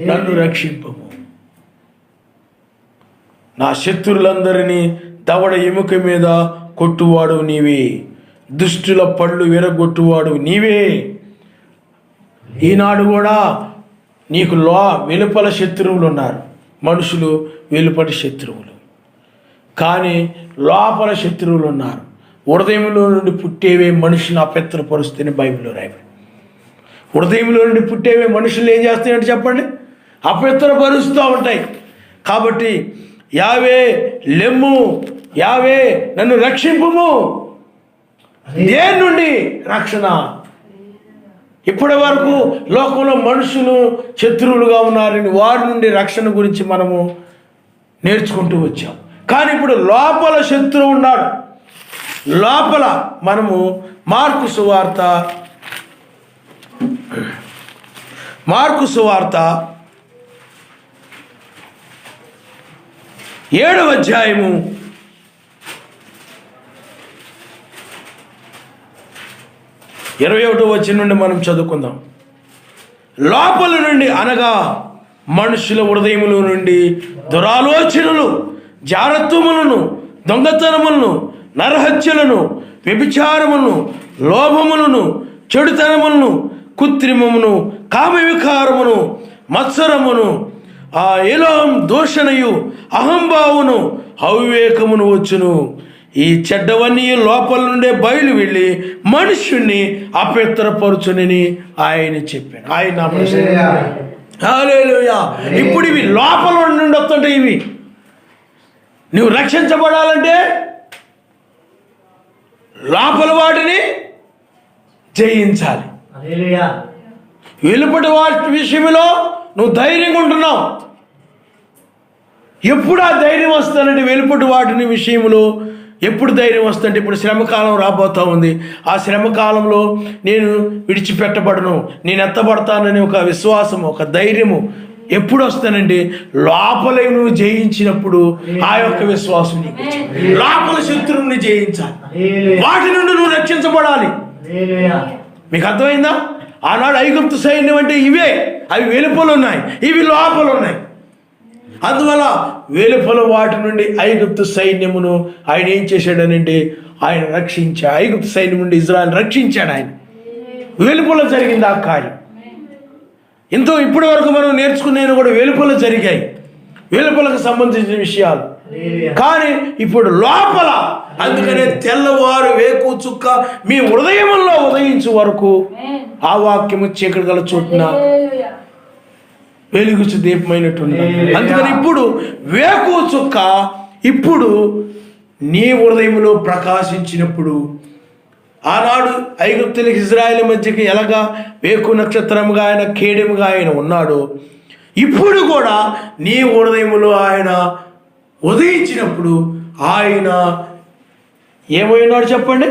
నన్ను రక్షింపుము. నా శత్రులందరినీ దవడ ఎముక మీద కొట్టువాడు నీవే, దుష్టుల పళ్ళు విరగొట్టువాడు నీవే. ఈనాడు కూడా నీకు వెలుపల శత్రువులు ఉన్నారు, మనుషులు వెలుపటి శత్రువులు, కానీ లోపల శత్రువులు ఉన్నారు. హృదయంలో నుండి పుట్టేవే మనుషుని అపవిత్రపరుస్తేనే బైబిల్లో రాయబడి. హృదయంలో నుండి పుట్టేవే మనుషులు ఏం చేస్తాయంటే చెప్పండి, అపవిత్రపరుస్తూ ఉంటాయి. కాబట్టి యావే లెమ్ము, యావే నన్ను రక్షింపుము. దేని నుండి రక్షణ? ఇప్పటి వరకు లోకంలో మనుషులు శత్రువులుగా ఉన్నారని వారి నుండి రక్షణ గురించి మనము నేర్చుకుంటూ వచ్చాం. కానీ ఇప్పుడు లోపల శత్రువు ఉన్నాడు. లోపల మనము మార్కు సువార్త 7వ అధ్యాయము 21వ వచనం నుండి మనం చదువుకుందాం. లోపల నుండి అనగా మనుషుల హృదయముల నుండి దురాలోచనలు, జారత్వములను, దొంగతనములను, నరహత్యలను, వ్యభిచారములను, లోభములను, చెడుతనములను, కృత్రిమమును, కామవికారమును, మత్సరమును, ఎలోం దూషణయు, అహంభావును, అవివేకమును వచ్చును. ఈ చెడ్డవన్నీ లోపల నుండే బయలు వెళ్ళి మనుష్యుణ్ణి అపవిత్రపరచునని ఆయన చెప్పాను. ఆయన హల్లెలూయా. ఇప్పుడు ఇవి లోపల నుండి వస్తుంటాయి. ఇవి నువ్వు రక్షించబడాలంటే లోపల వాటిని జయించాలి. వెలుపటి వాటి విషయంలో నువ్వు ధైర్యంగా ఉంటున్నావు. ఎప్పుడు ఆ ధైర్యం వస్తానంటే వెలుపటి వాటిని విషయంలో ఎప్పుడు ధైర్యం వస్తుంటే ఇప్పుడు శ్రమకాలం రాబోతూ ఉంది. ఆ శ్రమకాలంలో నేను విడిచిపెట్టబడను, నేను ఎత్తబడతానని ఒక విశ్వాసం, ఒక ధైర్యము ఎప్పుడు వస్తానంటే లోపల నువ్వు జయించినప్పుడు ఆ యొక్క విశ్వాసం నీకు లోపల శత్రువుని జయించాలి. వాటి నుండి నువ్వు రక్షించబడాలి. మీకు అర్థమైందా? ఆనాడు ఐగుప్తు సైన్యం అంటే ఇవే, అవి వెలుపలు ఉన్నాయి, ఇవి లోపల ఉన్నాయి. అందువల్ల వెలుపల వాటి నుండి ఐగుప్తు సైన్యమును ఆయన ఏం చేశాడనంటే ఆయన రక్షించాడు. ఐగుప్తు సైన్యం నుండి ఇజ్రాయెల్ రక్షించాడు ఆయన. వెలుపల జరిగింది ఆ కార్యం. ఇంతో ఇప్పటి వరకు మనం నేర్చుకునేవి కూడా వెలుపల జరిగాయి, వెలుపలకు సంబంధించిన విషయాలు. కానీ ఇప్పుడు లోపల, అందుకనే తెల్లవారు వేకు చుక్క మీ హృదయంలో ఉదయించు వరకు ఆ వాక్యము చీకటి గల చోటున వెలుగుచు దీపమైనట్టుంది. అందుకని ఇప్పుడు వేకు చుక్క ఇప్పుడు నీ హృదయంలో ప్రకాశించినప్పుడు, ఆనాడు ఐగుప్తులకు ఇజ్రాయేల్ మధ్యకి ఎలాగా వేకు నక్షత్రముగా ఆయన, కేడెముగా ఆయన ఉన్నాడు, ఇప్పుడు కూడా నీ హృదయములో ఆయన ఉదయించినప్పుడు ఆయన ఏమైనాడు చెప్పండి?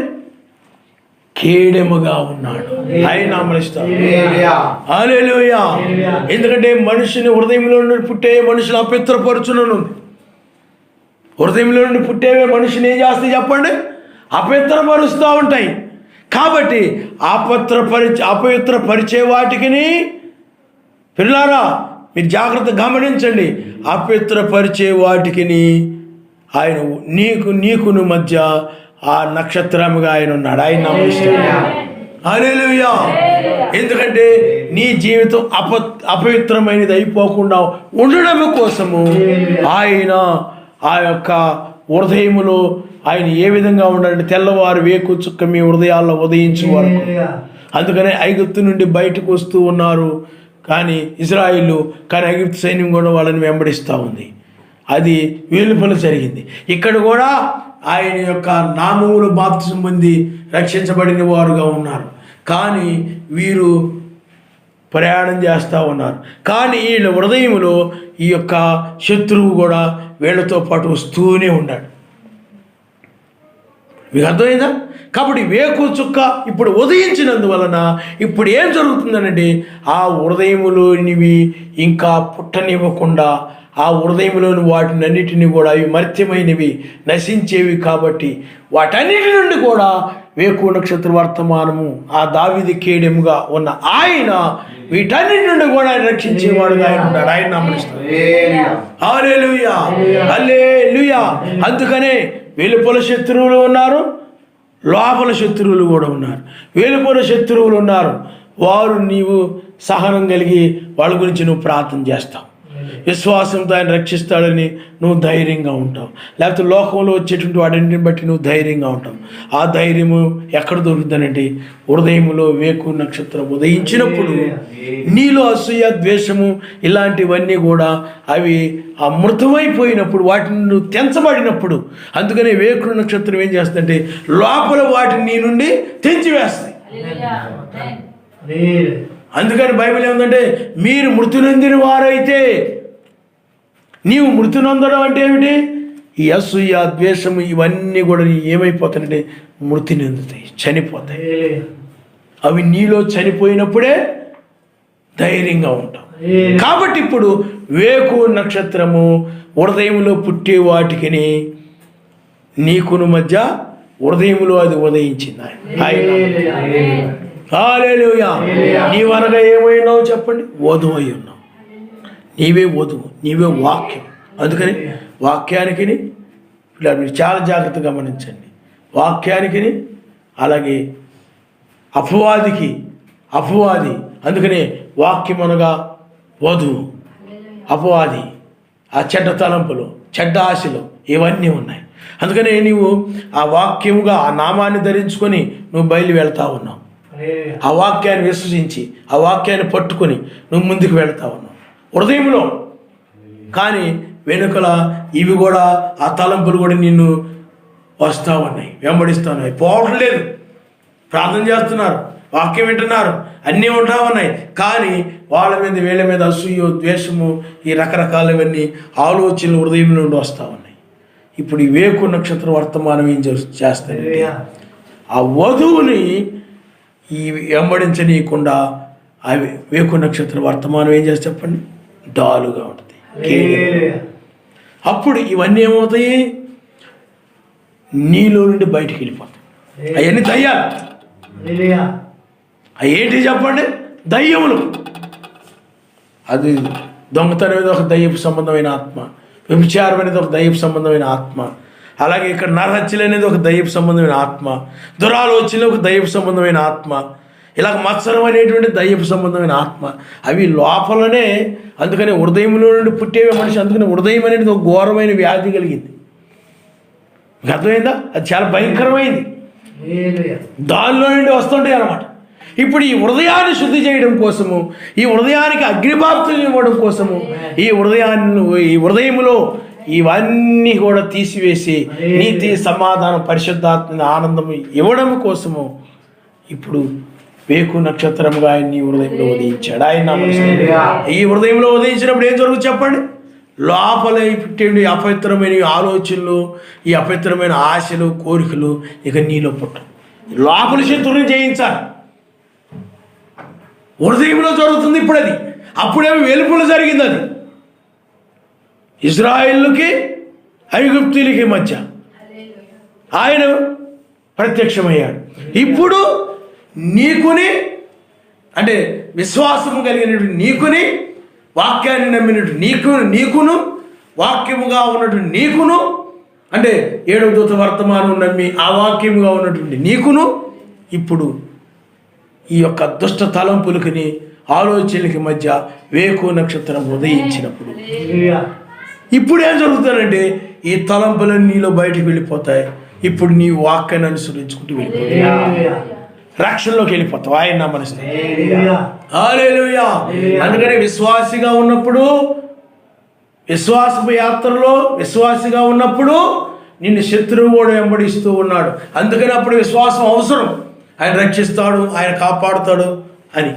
కేడెముగా ఉన్నాడు. ఆయన అమలుస్తాడు. హల్లెలూయా. ఎందుకంటే మనిషిని హృదయంలో నుండి పుట్టే మనుషులు అపవిత్రపరచునను. హృదయంలో నుండి పుట్టేవే మనిషిని ఏం చేస్తాయి చెప్పండి? అపవిత్రపరుస్తూ ఉంటాయి. కాబట్టి అపవిత్రపరిచే వాటికి పిల్లారా మీరు జాగ్రత్త గమనించండి. అపవిత్రపరిచే వాటికి ఆయన నీకును మధ్య ఆ నక్షత్రముగా ఆయన ఉన్నాడు. ఆయన నమస్కారం. హల్లెలూయా. ఎందుకంటే నీ జీవితం అపవిత్రమైనది అయిపోకుండా ఉండడం కోసము ఆయన ఆ యొక్క హృదయములో ఆయన ఏ విధంగా ఉండాలంటే తెల్లవారు వేకు చుక్క మీ హృదయాల్లో ఉదయించే వరకు. అందుకనే ఐగుప్తు నుండి బయటకు వస్తూ ఉన్నారు కానీ ఇజ్రాయిలు, కానీ ఐగుప్తు సైన్యం కూడా వాళ్ళని వెంబడిస్తూ ఉంది. అది వెలుపల జరిగింది. ఇక్కడ కూడా ఆయన యొక్క నామములు బాప్తిసం పొంది రక్షించబడిన వారుగా ఉన్నారు. కానీ వీరు ప్రయాణం చేస్తూ ఉన్నారు. కానీ వీళ్ళ హృదయంలో ఈ యొక్క శత్రువు కూడా వీళ్ళతో పాటు వస్తూనే ఉన్నాడు. మీకు అర్థమైందా? కాబట్టి వేకు చుక్క ఇప్పుడు ఉదయించినందువలన ఇప్పుడు ఏం జరుగుతుందనంటే ఆ హృదయములోనివి ఇంకా పుట్టనివ్వకుండా, ఆ హృదయంలోని వాటినన్నిటిని కూడా అవి మర్త్యమైనవి, నశించేవి. కాబట్టి వాటన్నిటి నుండి కూడా వేకు నక్షత్ర వర్తమానము ఆ దావీదు కేడెముగా ఉన్న ఆయన వీటన్నిటి నుండి కూడా ఆయన రక్షించేవాడుగా ఆయన ఉన్నాడు. ఆయన నమ్మనిస్తాడు. హల్లెలూయా, హల్లెలూయా. అందుకనే వెలుపల శత్రువులు ఉన్నారు, లోపల శత్రువులు కూడా ఉన్నారు. వెలుపల శత్రువులు ఉన్నారు, వారు నీవు సహనం కలిగి వాళ్ళ గురించి నువ్వు ప్రార్థన చేస్తావు. విశ్వాసంతో ఆయన రక్షిస్తాడని నువ్వు ధైర్యంగా ఉంటావు. లేకపోతే లోకంలో వచ్చేటువంటి వాటిని బట్టి నువ్వు ధైర్యంగా ఉంటావు. ఆ ధైర్యము ఎక్కడ దొరుకుతుందంటే హృదయంలో వేకు నక్షత్రం ఉదయించినప్పుడు నీలో అసూయ, ద్వేషము ఇలాంటివన్నీ కూడా అవి అమృతమైపోయినప్పుడు, వాటిని నువ్వు తెంచబడినప్పుడు, అందుకనే వేకుడు నక్షత్రం ఏం చేస్తుందంటే లోపల వాటిని నీ నుండి తెంచివేస్తాయి. అందుకని బైబిల్ ఏముందంటే మీరు మృతి నొందిన వారైతే, నీవు మృతి నొందడం అంటే ఏమిటి? ఈ అసూయ, ద్వేషము ఇవన్నీ కూడా ఏమైపోతాయంటే మృతి నొందుతాయి, చనిపోతాయి. అవి నీలో చనిపోయినప్పుడే ధైర్యంగా ఉంటాం. కాబట్టి ఇప్పుడు వేకు నక్షత్రము హృదయంలో పుట్టే వాటికి నీకును మధ్య హృదయంలో అది ఉదయించింది. హల్లెలూయా. నీవనగా ఏమైనావు చెప్పండి? వధువు అయి ఉన్నావు. నీవే వధువు, నీవే వాక్యం. అందుకని వాక్యానికి మీరు చాలా జాగ్రత్తగా గమనించండి. వాక్యానికి అలాగే అపవాది. అందుకనే వాక్యం అనగా వధువు, అపవాది, ఆ చెడ్డ తలంపులు, చెడ్డ ఆశలు ఇవన్నీ ఉన్నాయి. అందుకనే నీవు ఆ వాక్యముగా ఆ నామాన్ని ధరించుకొని నువ్వు బయలు వెళ్తా ఉన్నావు. ఆ వాక్యాన్ని విశ్వసించి ఆ వాక్యాన్ని పట్టుకొని నువ్వు ముందుకు వెళ్తా ఉన్నావు హృదయంలో. కానీ వెనుకల ఇవి కూడా, ఆ తలంపులు కూడా నిన్ను వస్తూ ఉన్నాయి, వెంబడిస్తూ ఉన్నాయి. పోవడం లేదు. ప్రార్థన చేస్తున్నారు, వాక్యం వింటున్నారు, అన్నీ ఉంటా ఉన్నాయి. కానీ వాళ్ళ మీద వీళ్ళ మీద అసూయ, ద్వేషము, ఈ రకరకాలవన్నీ ఆలోచనలు హృదయం నుండి వస్తూ ఉన్నాయి. ఇప్పుడు ఈ వేకు నక్షత్ర వర్తమానం ఏం చేస్తాయంటే ఆ వధువుని ఈ వెంబడించనీయకుండా ఆ వేకు నక్షత్ర వర్తమానం ఏం చేస్తే చెప్పండి? డాలుగా ఉంటుంది. అప్పుడు ఇవన్నీ ఏమవుతాయి? నీలో నుండి బయటికి వెళ్ళిపోతాయి. అవన్నీ దయ్యాలు. అవి ఏంటి చెప్పండి? దయ్యములు. అది దొంగతనం అనేది ఒక దయ్యపు సంబంధమైన ఆత్మ, వ్యభిచారం అనేది ఒక దయ్యపు సంబంధమైన ఆత్మ, అలాగే ఇక్కడ నరహత్యలు అనేది ఒక దయ్యపు సంబంధమైన ఆత్మ, దురాలోచనలు ఒక దయ్యపు సంబంధమైన ఆత్మ, ఇలాగ మత్సరం అనేటువంటి దయ్యపు సంబంధమైన ఆత్మ. అవి లోపలనే. అందుకని హృదయంలో నుండి పుట్టేవి మనిషి. అందుకని హృదయం అనేది ఒక ఘోరమైన వ్యాధి కలిగింది. అర్థమైందా? అది చాలా భయంకరమైంది. దానిలో నుండి వస్తుంటాయి అన్నమాట. ఇప్పుడు ఈ హృదయాన్ని శుద్ధి చేయడం కోసము, ఈ హృదయానికి అగ్నిబాప్తులు ఇవ్వడం కోసము, ఈ హృదయములో ఇవన్నీ కూడా తీసివేసి నీతి, సమాధానం, పరిశుద్ధాత్మ, ఆనందం ఇవ్వడం కోసము ఇప్పుడు వేకు నక్షత్రముగా ఆయన ఈ హృదయంలో ఉదయించాడు. ఆయన ఈ హృదయంలో ఉదయించినప్పుడు ఏం జరుగుతుంది చెప్పండి? లోపల పుట్టేవి అపవిత్రమైన ఆలోచనలు, ఈ అపవిత్రమైన ఆశలు, కోరికలు ఇక నీలో పుట్టం. లోపల శత్రువుని జయించాలి. హృదయంలో జరుగుతుంది ఇప్పుడు అది. అప్పుడేమో వెలుపులో జరిగింది అది. ఇజ్రాయేలుకి ఐగుప్తులకి మధ్య ఆయన ప్రత్యక్షమయ్యాడు. ఇప్పుడు నీకుని, అంటే విశ్వాసము కలిగినటువంటి నీకుని, వాక్యాన్ని నమ్మినట్టు నీకును వాక్యముగా ఉన్నటువంటి నీకును, అంటే 7వ దూత వర్తమానం నమ్మి ఆ వాక్యముగా ఉన్నటువంటి నీకును ఇప్పుడు ఈ యొక్క దుష్ట తలంపులకి, ఆలోచనలకి మధ్య వేకు నక్షత్రం ఉదయించినప్పుడు ఇప్పుడు ఏం జరుగుతుందంటే ఈ తలంపులన్నీ నీలో బయటకు వెళ్ళిపోతాయి. ఇప్పుడు నీ వాక్యాన్ని అనుసరించుకుంటూ వెళ్ళిపోతాయి, రక్షణలోకి వెళ్ళిపోతావు. ఆయన నామనిస్తే హల్లెలూయా. అందుకని విశ్వాసిగా ఉన్నప్పుడు, విశ్వాసపు యాత్రలో విశ్వాసిగా ఉన్నప్పుడు నిన్ను శత్రువు కూడా వెంబడిస్తూ ఉన్నాడు. అందుకని అప్పుడు విశ్వాసం అవసరం. ఆయన రక్షిస్తాడు, ఆయన కాపాడుతాడు అని.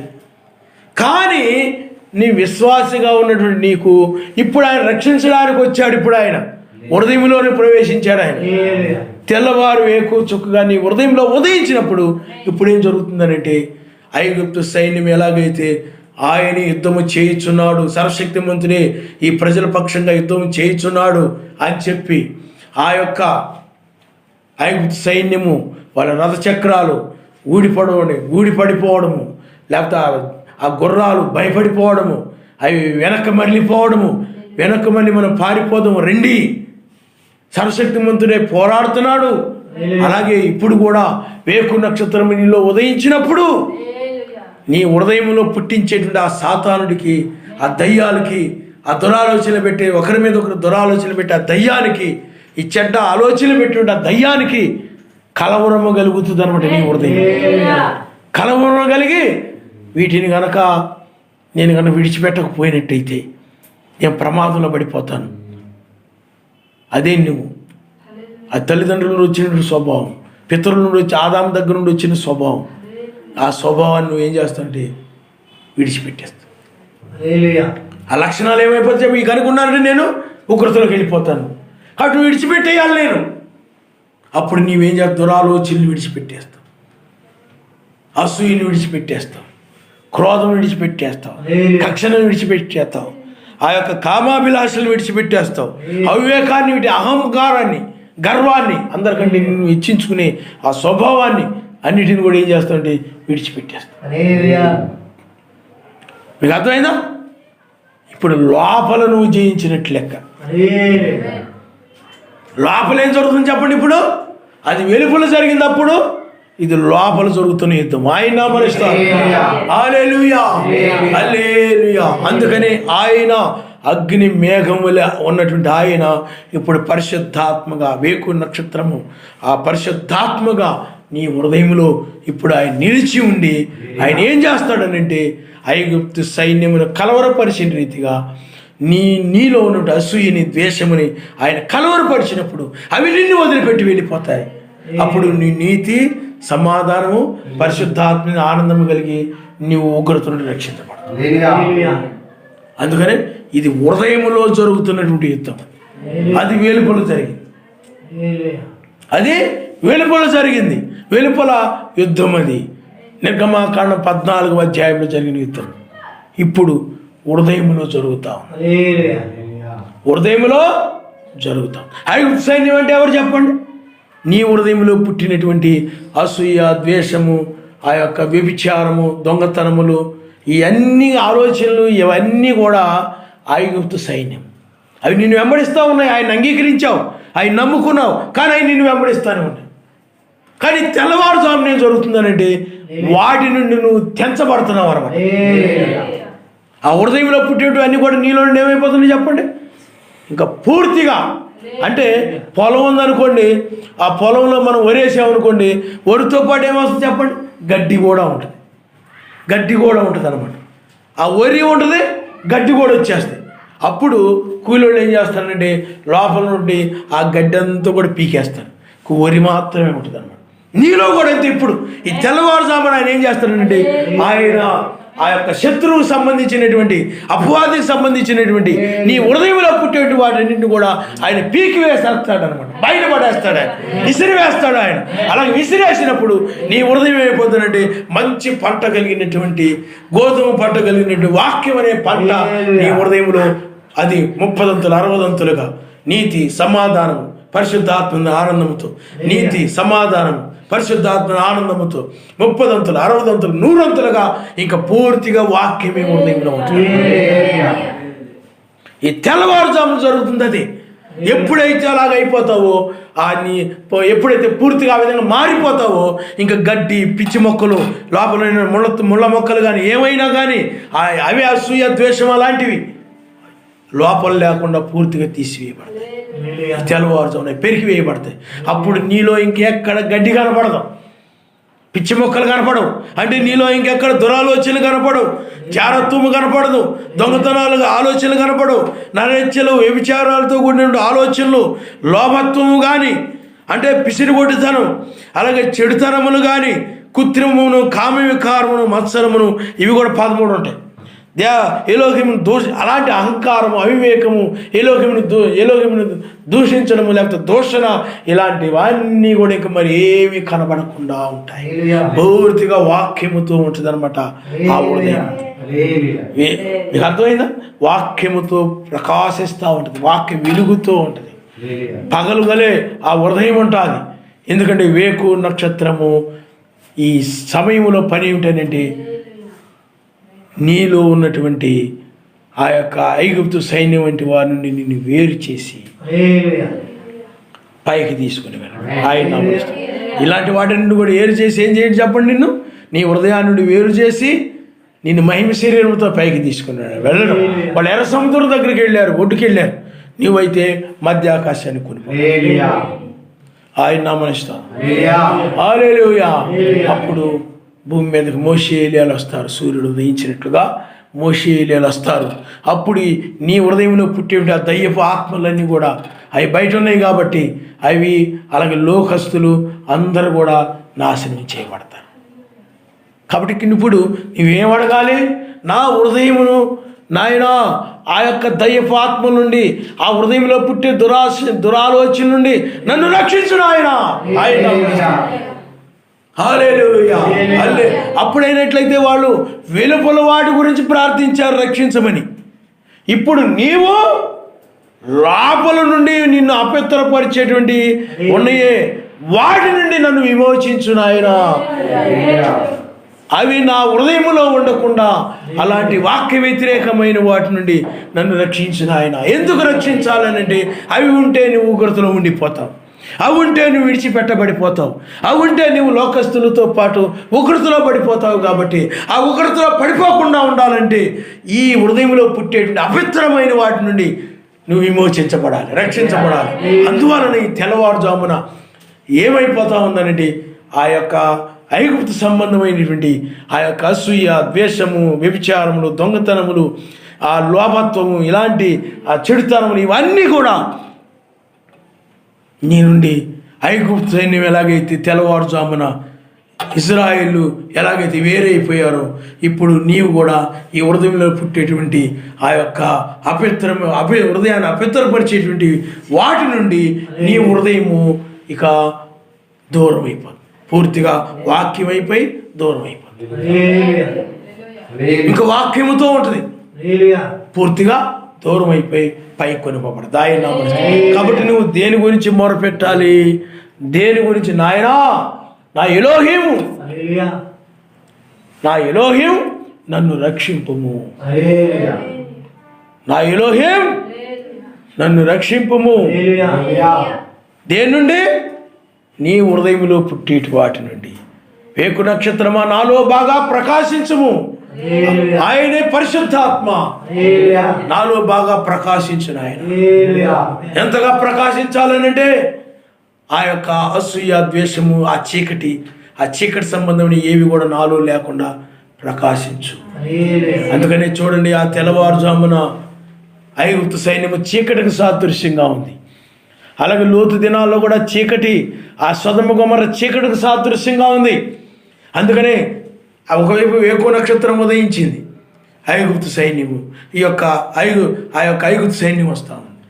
కానీ నీ విశ్వాసిగా ఉన్నటువంటి నీకు ఇప్పుడు ఆయన రక్షించడానికి వచ్చాడు. ఇప్పుడు ఆయన హృదయంలోనే ప్రవేశించాడు. ఆయన తెల్లవారు వేకు చుక్కగా నీ హృదయంలో ఉదయించినప్పుడు ఇప్పుడు ఏం జరుగుతుందనంటే ఐగుప్తు సైన్యం ఎలాగైతే ఆయన యుద్ధము చేయుచున్నాడు, సర్వశక్తిమంతుడే ఈ ప్రజల పక్షంగా యుద్ధం చేయుచున్నాడు అని చెప్పి ఆ యొక్క ఐగుప్తు సైన్యము వాళ్ళ రథచక్రాలు ఊడిపడిపోవడము, లేకపోతే ఆ గుర్రాలు భయపడిపోవడము, అవి వెనక్కి మళ్ళీపోవడము, వెనక్కి మళ్ళీ మనం పారిపోదాము, రండి సర్వశక్తిమంతుడే పోరాడుతున్నాడు. అలాగే ఇప్పుడు కూడా వేకు నక్షత్రం నీలో ఉదయించినప్పుడు నీ హృదయంలో పుట్టించేటువంటి ఆ సాతానుడికి, ఆ దయ్యాలకి, ఆ దురాలోచనలు పెట్టి ఒకరి మీద ఒకరు దురాలోచనలు పెట్టి ఆ దయ్యానికి, ఈ చెడ్డ ఆలోచనలు పెట్టి ఆ దయ్యానికి కలవరము కలుగుతుంది అనమాట. నీ హృదయం కలవరం కలిగి వీటిని కనుక నేను కనుక విడిచిపెట్టకపోయినట్టయితే నేను ప్రమాదంలో పడిపోతాను. అదే నువ్వు ఆ తల్లిదండ్రుల నుండి వచ్చిన స్వభావం, పితరుల నుండి వచ్చి ఆదాము దగ్గర నుండి వచ్చిన స్వభావం, ఆ స్వభావాన్ని నువ్వు ఏం చేస్తావంటే విడిచిపెట్టేస్తావు. ఆ లక్షణాలు ఏమైపోతే ఈ కనుక్కున్నానంటే నేను ఉగ్రతలోకి వెళ్ళిపోతాను కాబట్టి విడిచిపెట్టేయాలి నేను. అప్పుడు నీవేం చేస్తావు? దురాలోచనలు విడిచిపెట్టేస్తావు, అసూయను విడిచిపెట్టేస్తావు, క్రోధం విడిచిపెట్టేస్తావు, కక్షను విడిచిపెట్టేస్తావు, ఆ యొక్క కామాభిలాషలు విడిచిపెట్టేస్తావు, అవివేకాన్ని, అహంకారాన్ని, గర్వాన్ని, అందరికంటే నిన్ను ఇచ్చించుకునే ఆ స్వభావాన్ని అన్నిటిని కూడా ఏం చేస్తావు అంటే విడిచిపెట్టేస్తావు. మీకు అర్థమైందా? ఇప్పుడు లోపల నువ్వు జయించినట్లు లెక్క. లోపల ఏం జరుగుతుంది చెప్పండి? ఇప్పుడు అది వెలుపల జరిగింది, అప్పుడు ఇది లోపల జరుగుతున్న యుద్ధం. ఆయన మరుస్తారు. హల్లెలూయా, హల్లెలూయా. అందుకని ఆయన అగ్ని మేఘం వలె ఉన్నటువంటి ఆయన ఇప్పుడు పరిశుద్ధాత్మగా, వేకు నక్షత్రము ఆ పరిశుద్ధాత్మగా నీ హృదయంలో ఇప్పుడు ఆయన నిలిచి ఉండి ఆయన ఏం చేస్తాడనంటే ఐగుప్తు సైన్యమును కలవరపరిచిన రీతిగా నీలో ఉన్న అసూయని, ద్వేషముని ఆయన కలవరపరిచినప్పుడు అవి నిన్ను వదిలిపెట్టి వెళ్ళిపోతాయి. అప్పుడు నీ నీతి, సమాధానము, పరిశుద్ధాత్మ ఆనందము కలిగి నీవు ఉగ్రత నుండి రక్షించబడతావు. అందుకనే ఇది హృదయములో జరుగుతున్నటువంటి యుద్ధం. అది వెలుపల జరిగింది, అది వెలుపల జరిగింది, వెలుపల యుద్ధం. అది నిర్గమాకాండం 14వ అధ్యాయంలో జరిగిన యుద్ధం ఇప్పుడు హృదయములో జరుగుతాం. హృదయములో జరుగుతాం. ఐగుప్తు సైన్యం అంటే ఎవరు చెప్పండి? నీ హృదయంలో పుట్టినటువంటి అసూయ, ద్వేషము, ఆ యొక్క వ్యభిచారము, దొంగతనములు, ఇవన్నీ ఆలోచనలు, ఇవన్నీ కూడా ఐగుప్తు సైన్యం. అవి నిన్ను వెంబడిస్తూ ఉన్నాయి. ఆయన అంగీకరించావు, ఆయన నమ్ముకున్నావు, కానీ ఆయన నిన్ను వెంబడిస్తూనే ఉన్నాయి. కానీ తెల్లవారుజామున ఏం జరుగుతుందనంటే వాటి నుండి నువ్వు తెంచబడుతున్నావు అన్నమాట. ఆ హృదయంలో పుట్టేటు అన్నీ కూడా నీలో నుండి ఏమైపోతున్నాయి చెప్పండి? ఇంకా పూర్తిగా. అంటే పొలం ఉందనుకోండి, ఆ పొలంలో మనం వరేసామనుకోండి, వరితో పాటు ఏమొస్తుంది చెప్పండి? గడ్డి కూడా ఉంటుంది, గడ్డి కూడా ఉంటుంది అనమాట. ఆ వరి ఉంటుంది, గడ్డి కూడా వచ్చేస్తుంది. అప్పుడు కూలోళ్ళు ఏం చేస్తారంటే లోపల నుండి ఆ గడ్డి అంతా కూడా పీకేస్తారు, వరి మాత్రమే ఉంటుంది అనమాట. నీలో కూడా అంతే. ఇప్పుడు ఈ తెల్లవారుజామున ఆయన ఏం చేస్తాడంటే ఆయన ఆ యొక్క శత్రువుకు సంబంధించినటువంటి, అపవాదికి సంబంధించినటువంటి నీ హృదయంలో పుట్టేటువంటి వాటిని కూడా ఆయన పీకి వేసేస్తాడు అనమాట, బయటపడేస్తాడు, ఆయన విసిరివేస్తాడు. ఆయన అలాగే విసిరేసినప్పుడు నీ హృదయం అయిపోతుందంటే మంచి పంట కలిగినటువంటి, గోధుమ పంట కలిగినటువంటి వాక్యం అనే పంట నీ హృదయంలో అది 30 60 నీతి, సమాధానం, పరిశుద్ధాత్మ ఆనందముతో, నీతి, సమాధానం, పరిశుద్ధాత్మ ఆనందముతో 30 60 100 ఇంకా పూర్తిగా వాక్యమే హృదయంలో ఉంటుంది. ఈ తెల్లవారుజామున జరుగుతుంది అది. ఎప్పుడైతే అలాగ అయిపోతావో, ఎప్పుడైతే పూర్తిగా ఆ విధంగా మారిపోతావో, ఇంకా గడ్డి, పిచ్చి మొక్కలు, లోపల ముళ్ళ మొక్కలు కానీ ఏమైనా కానీ అవి అసూయ, ద్వేషం అలాంటివి లోపల లేకుండా పూర్తిగా తీసివేయబడతాయి. తెల్లవారుజామున పెరిగి వేయబడతాయి. అప్పుడు నీలో ఇంకెక్కడ గడ్డి కనపడదు, పిచ్చి మొక్కలు కనపడవు. అంటే నీలో ఇంకెక్కడ దురాలోచనలు కనపడవు, జారత్వము కనపడదు, దొంగతనాలు ఆలోచనలు కనపడవు, నరహత్యలు, వ్యభిచారాలతో కూడిన ఆలోచనలు, లోభత్వము కానీ, అంటే పిసిరిగొడ్డితనం, అలాగే చెడుతనములు కానీ, కృత్రిమమును, కామ వికారమును, మత్సరమును, ఇవి కూడా 13 ఉంటాయి. ఎలోహిమును అలాంటి అహంకారము, అవివేకము, ఎలోహిమును దూషించడము, లేకపోతే దూషణ, ఇలాంటివన్నీ కూడా ఇంకా మరి ఏమి కనబడకుండా ఉంటాయి. పూర్తిగా వాక్యముతో ఉంటుంది అనమాట ఆ హృదయం. మీకు అర్థమైందా? వాక్యముతో ప్రకాశిస్తూ ఉంటుంది, వాక్యం వెలుగుతూ ఉంటుంది, పగలు గలే ఆ హృదయం ఉంటుంది. ఎందుకంటే వేకు నక్షత్రము ఈ సమయంలో పని ఏమిటంటే నీలో ఉన్నటువంటి ఆ యొక్క ఐగుప్తు సైన్యం వంటి వారి నుండి నిన్ను వేరు చేసి పైకి తీసుకుని వెళ్ళాడు ఆయన. ఇలాంటి వాటి నుండి కూడా వేరు చేసి ఏం చేయండి చెప్పండి? నిన్ను నీ హృదయాన్ని నుండి వేరు చేసి నిన్ను మహిమ శరీరంతో పైకి తీసుకున్నాడు. వెళ్ళడం వాళ్ళు ఎర్ర సముద్రం దగ్గరికి వెళ్ళారు, ఒడ్డుకి వెళ్ళారు. నీవైతే మధ్య ఆకాశాన్ని కొనిపో. ఆయన నామనిస్తాను. హల్లెలూయా. అప్పుడు భూమి మీదకి మోషే ఏలియాలు వస్తారు. సూర్యుడు ఉదయించినట్లుగా మోషే ఏలియాలు వస్తారు. అప్పుడు నీ హృదయంలో పుట్టే ఆ దయ్యపు ఆత్మలన్నీ కూడా అవి బయట ఉన్నాయి కాబట్టి అవి అలాగే లోకస్తులు అందరూ కూడా నాశనం చేయబడతారు. కాబట్టి ఇప్పుడు నువ్వేం అడగాలి? నా హృదయమును నాయన ఆ యొక్క దయ్యపు ఆత్మ నుండి, ఆ హృదయంలో పుట్టే దురాలోచన నుండి నన్ను రక్షించు నాయన. ఆయన హల్లెలూయా. అప్పుడైనట్లయితే వాళ్ళు వెలుపల వాటి గురించి ప్రార్థించారు రక్షించమని. ఇప్పుడు నీవు లోపల నుండి నిన్ను అపవిత్రపరిచేటువంటి ఉన్నాయే వాటి నుండి నన్ను విమోచించు నాయనా. అవి నా హృదయంలో ఉండకుండా అలాంటి వాక్య వ్యతిరేకమైన వాటి నుండి నన్ను రక్షించు నాయనా. ఎందుకు రక్షించాలనంటే అవి ఉంటే నువ్వు ఉగ్రతలో ఉండిపోతావు, అవి ఉంటే నువ్వు విడిచిపెట్టబడిపోతావు, అవి ఉంటే నువ్వు లోకస్తులతో పాటు ఉగ్రతలో పడిపోతావు. కాబట్టి ఆ ఉగ్రతలో పడిపోకుండా ఉండాలంటే ఈ హృదయంలో పుట్టేటువంటి అపవిత్రమైన వాటి నుండి నువ్వు విమోచించబడాలి, రక్షించబడాలి. అందువలన ఈ తెల్లవారుజామున ఏమైపోతా ఉందనంటే ఆ యొక్క ఐగుప్తు సంబంధమైనటువంటి ఆ యొక్క అసూయ, ద్వేషము, వ్యభిచారములు, దొంగతనములు, ఆ లోభత్వము, ఇలాంటి ఆ చెడుతనములు ఇవన్నీ కూడా నీ నుండి ఐగుప్తు సైన్యం ఎలాగైతే తెల్లవారుజామున ఇశ్రాయేలు ఎలాగైతే వేరైపోయారో ఇప్పుడు నీవు కూడా ఈ హృదయంలో పుట్టేటువంటి ఆ యొక్క హృదయాన్ని అపవిత్రపరిచేటువంటి వాటి నుండి నీ హృదయము ఇక దూరం అయిపోతుంది, పూర్తిగా వాక్యం అయిపోయి దూరం అయిపోతుంది. ఇంకా వాక్యముతో ఉంటుంది, పూర్తిగా దూరం అయిపోయి పైకి కొనిపోబడదు. ఆయన కాబట్టి నువ్వు దేని గురించి మొరపెట్టాలి? దేని గురించి? నాయనా నా ఎలోహిము, నా ఎలోహిం నన్ను రక్షింపుము, నా ఎలోహిం నన్ను రక్షింపుము. దేని నుండి? నీ హృదయంలో పుట్టేటి వాటి నుండి. వేకు నక్షత్రమా నాలో బాగా ప్రకాశించుము. ఆయనే పరిశుద్ధాత్మ నాలో బాగా ప్రకాశించిన ఆయన. ఎంతగా ప్రకాశించాలనంటే ఆ యొక్క అసూయ, ద్వేషము, ఆ చీకటి సంబంధమైన ఏవి కూడా నాలో లేకుండా ప్రకాశించు. అందుకనే చూడండి, ఆ తెల్లవారుజామున ఐగుప్తు సైన్యము చీకటికి సాదృశ్యంగా ఉంది. అలాగే లోతు దినాల్లో కూడా చీకటి, ఆ సొదొమ గొమొర్రా చీకటికి సాదృశ్యంగా ఉంది. అందుకనే ఒకవైపు వేకో నక్షత్రం ఉదయించింది, ఐగుప్తు సైన్యము ఆ యొక్క ఐగుప్తు సైన్యం వస్తూ ఉంది.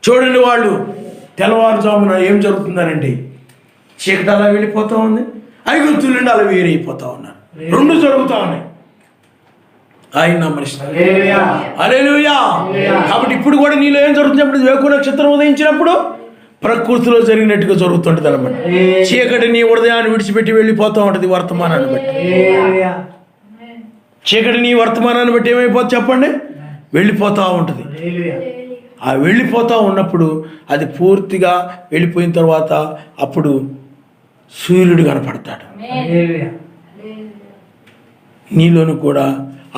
చూడండి, వాళ్ళు తెల్లవారుజామున ఏం జరుగుతుందనండి, చీకటి అలా వెళ్ళిపోతూ ఉంది, ఐగుప్తు నుండి అలా వేరైపోతూ ఉన్నారు. రెండు జరుగుతూ ఉన్నాయి. ఆయన నమ్మరిస్తారు. హల్లెలూయా. కాబట్టి ఇప్పుడు కూడా నీలో ఏం జరుగుతుంది? అప్పుడు వేకు నక్షత్రం ఉదయించినప్పుడు ప్రకృతిలో జరిగినట్టుగా జరుగుతుంటుంది అనమాట. చీకటి నీ హృదయాన్ని విడిచిపెట్టి వెళ్ళిపోతూ ఉంటుంది వర్తమానాన్ని బట్టి. చీకటి నీ వర్తమానాన్ని బట్టి ఏమైపోతుంది చెప్పండి? వెళ్ళిపోతూ ఉంటుంది. ఆ వెళ్ళిపోతూ ఉన్నప్పుడు అది పూర్తిగా వెళ్ళిపోయిన తర్వాత అప్పుడు సూర్యుడు కనపడతాడు. నీలోను కూడా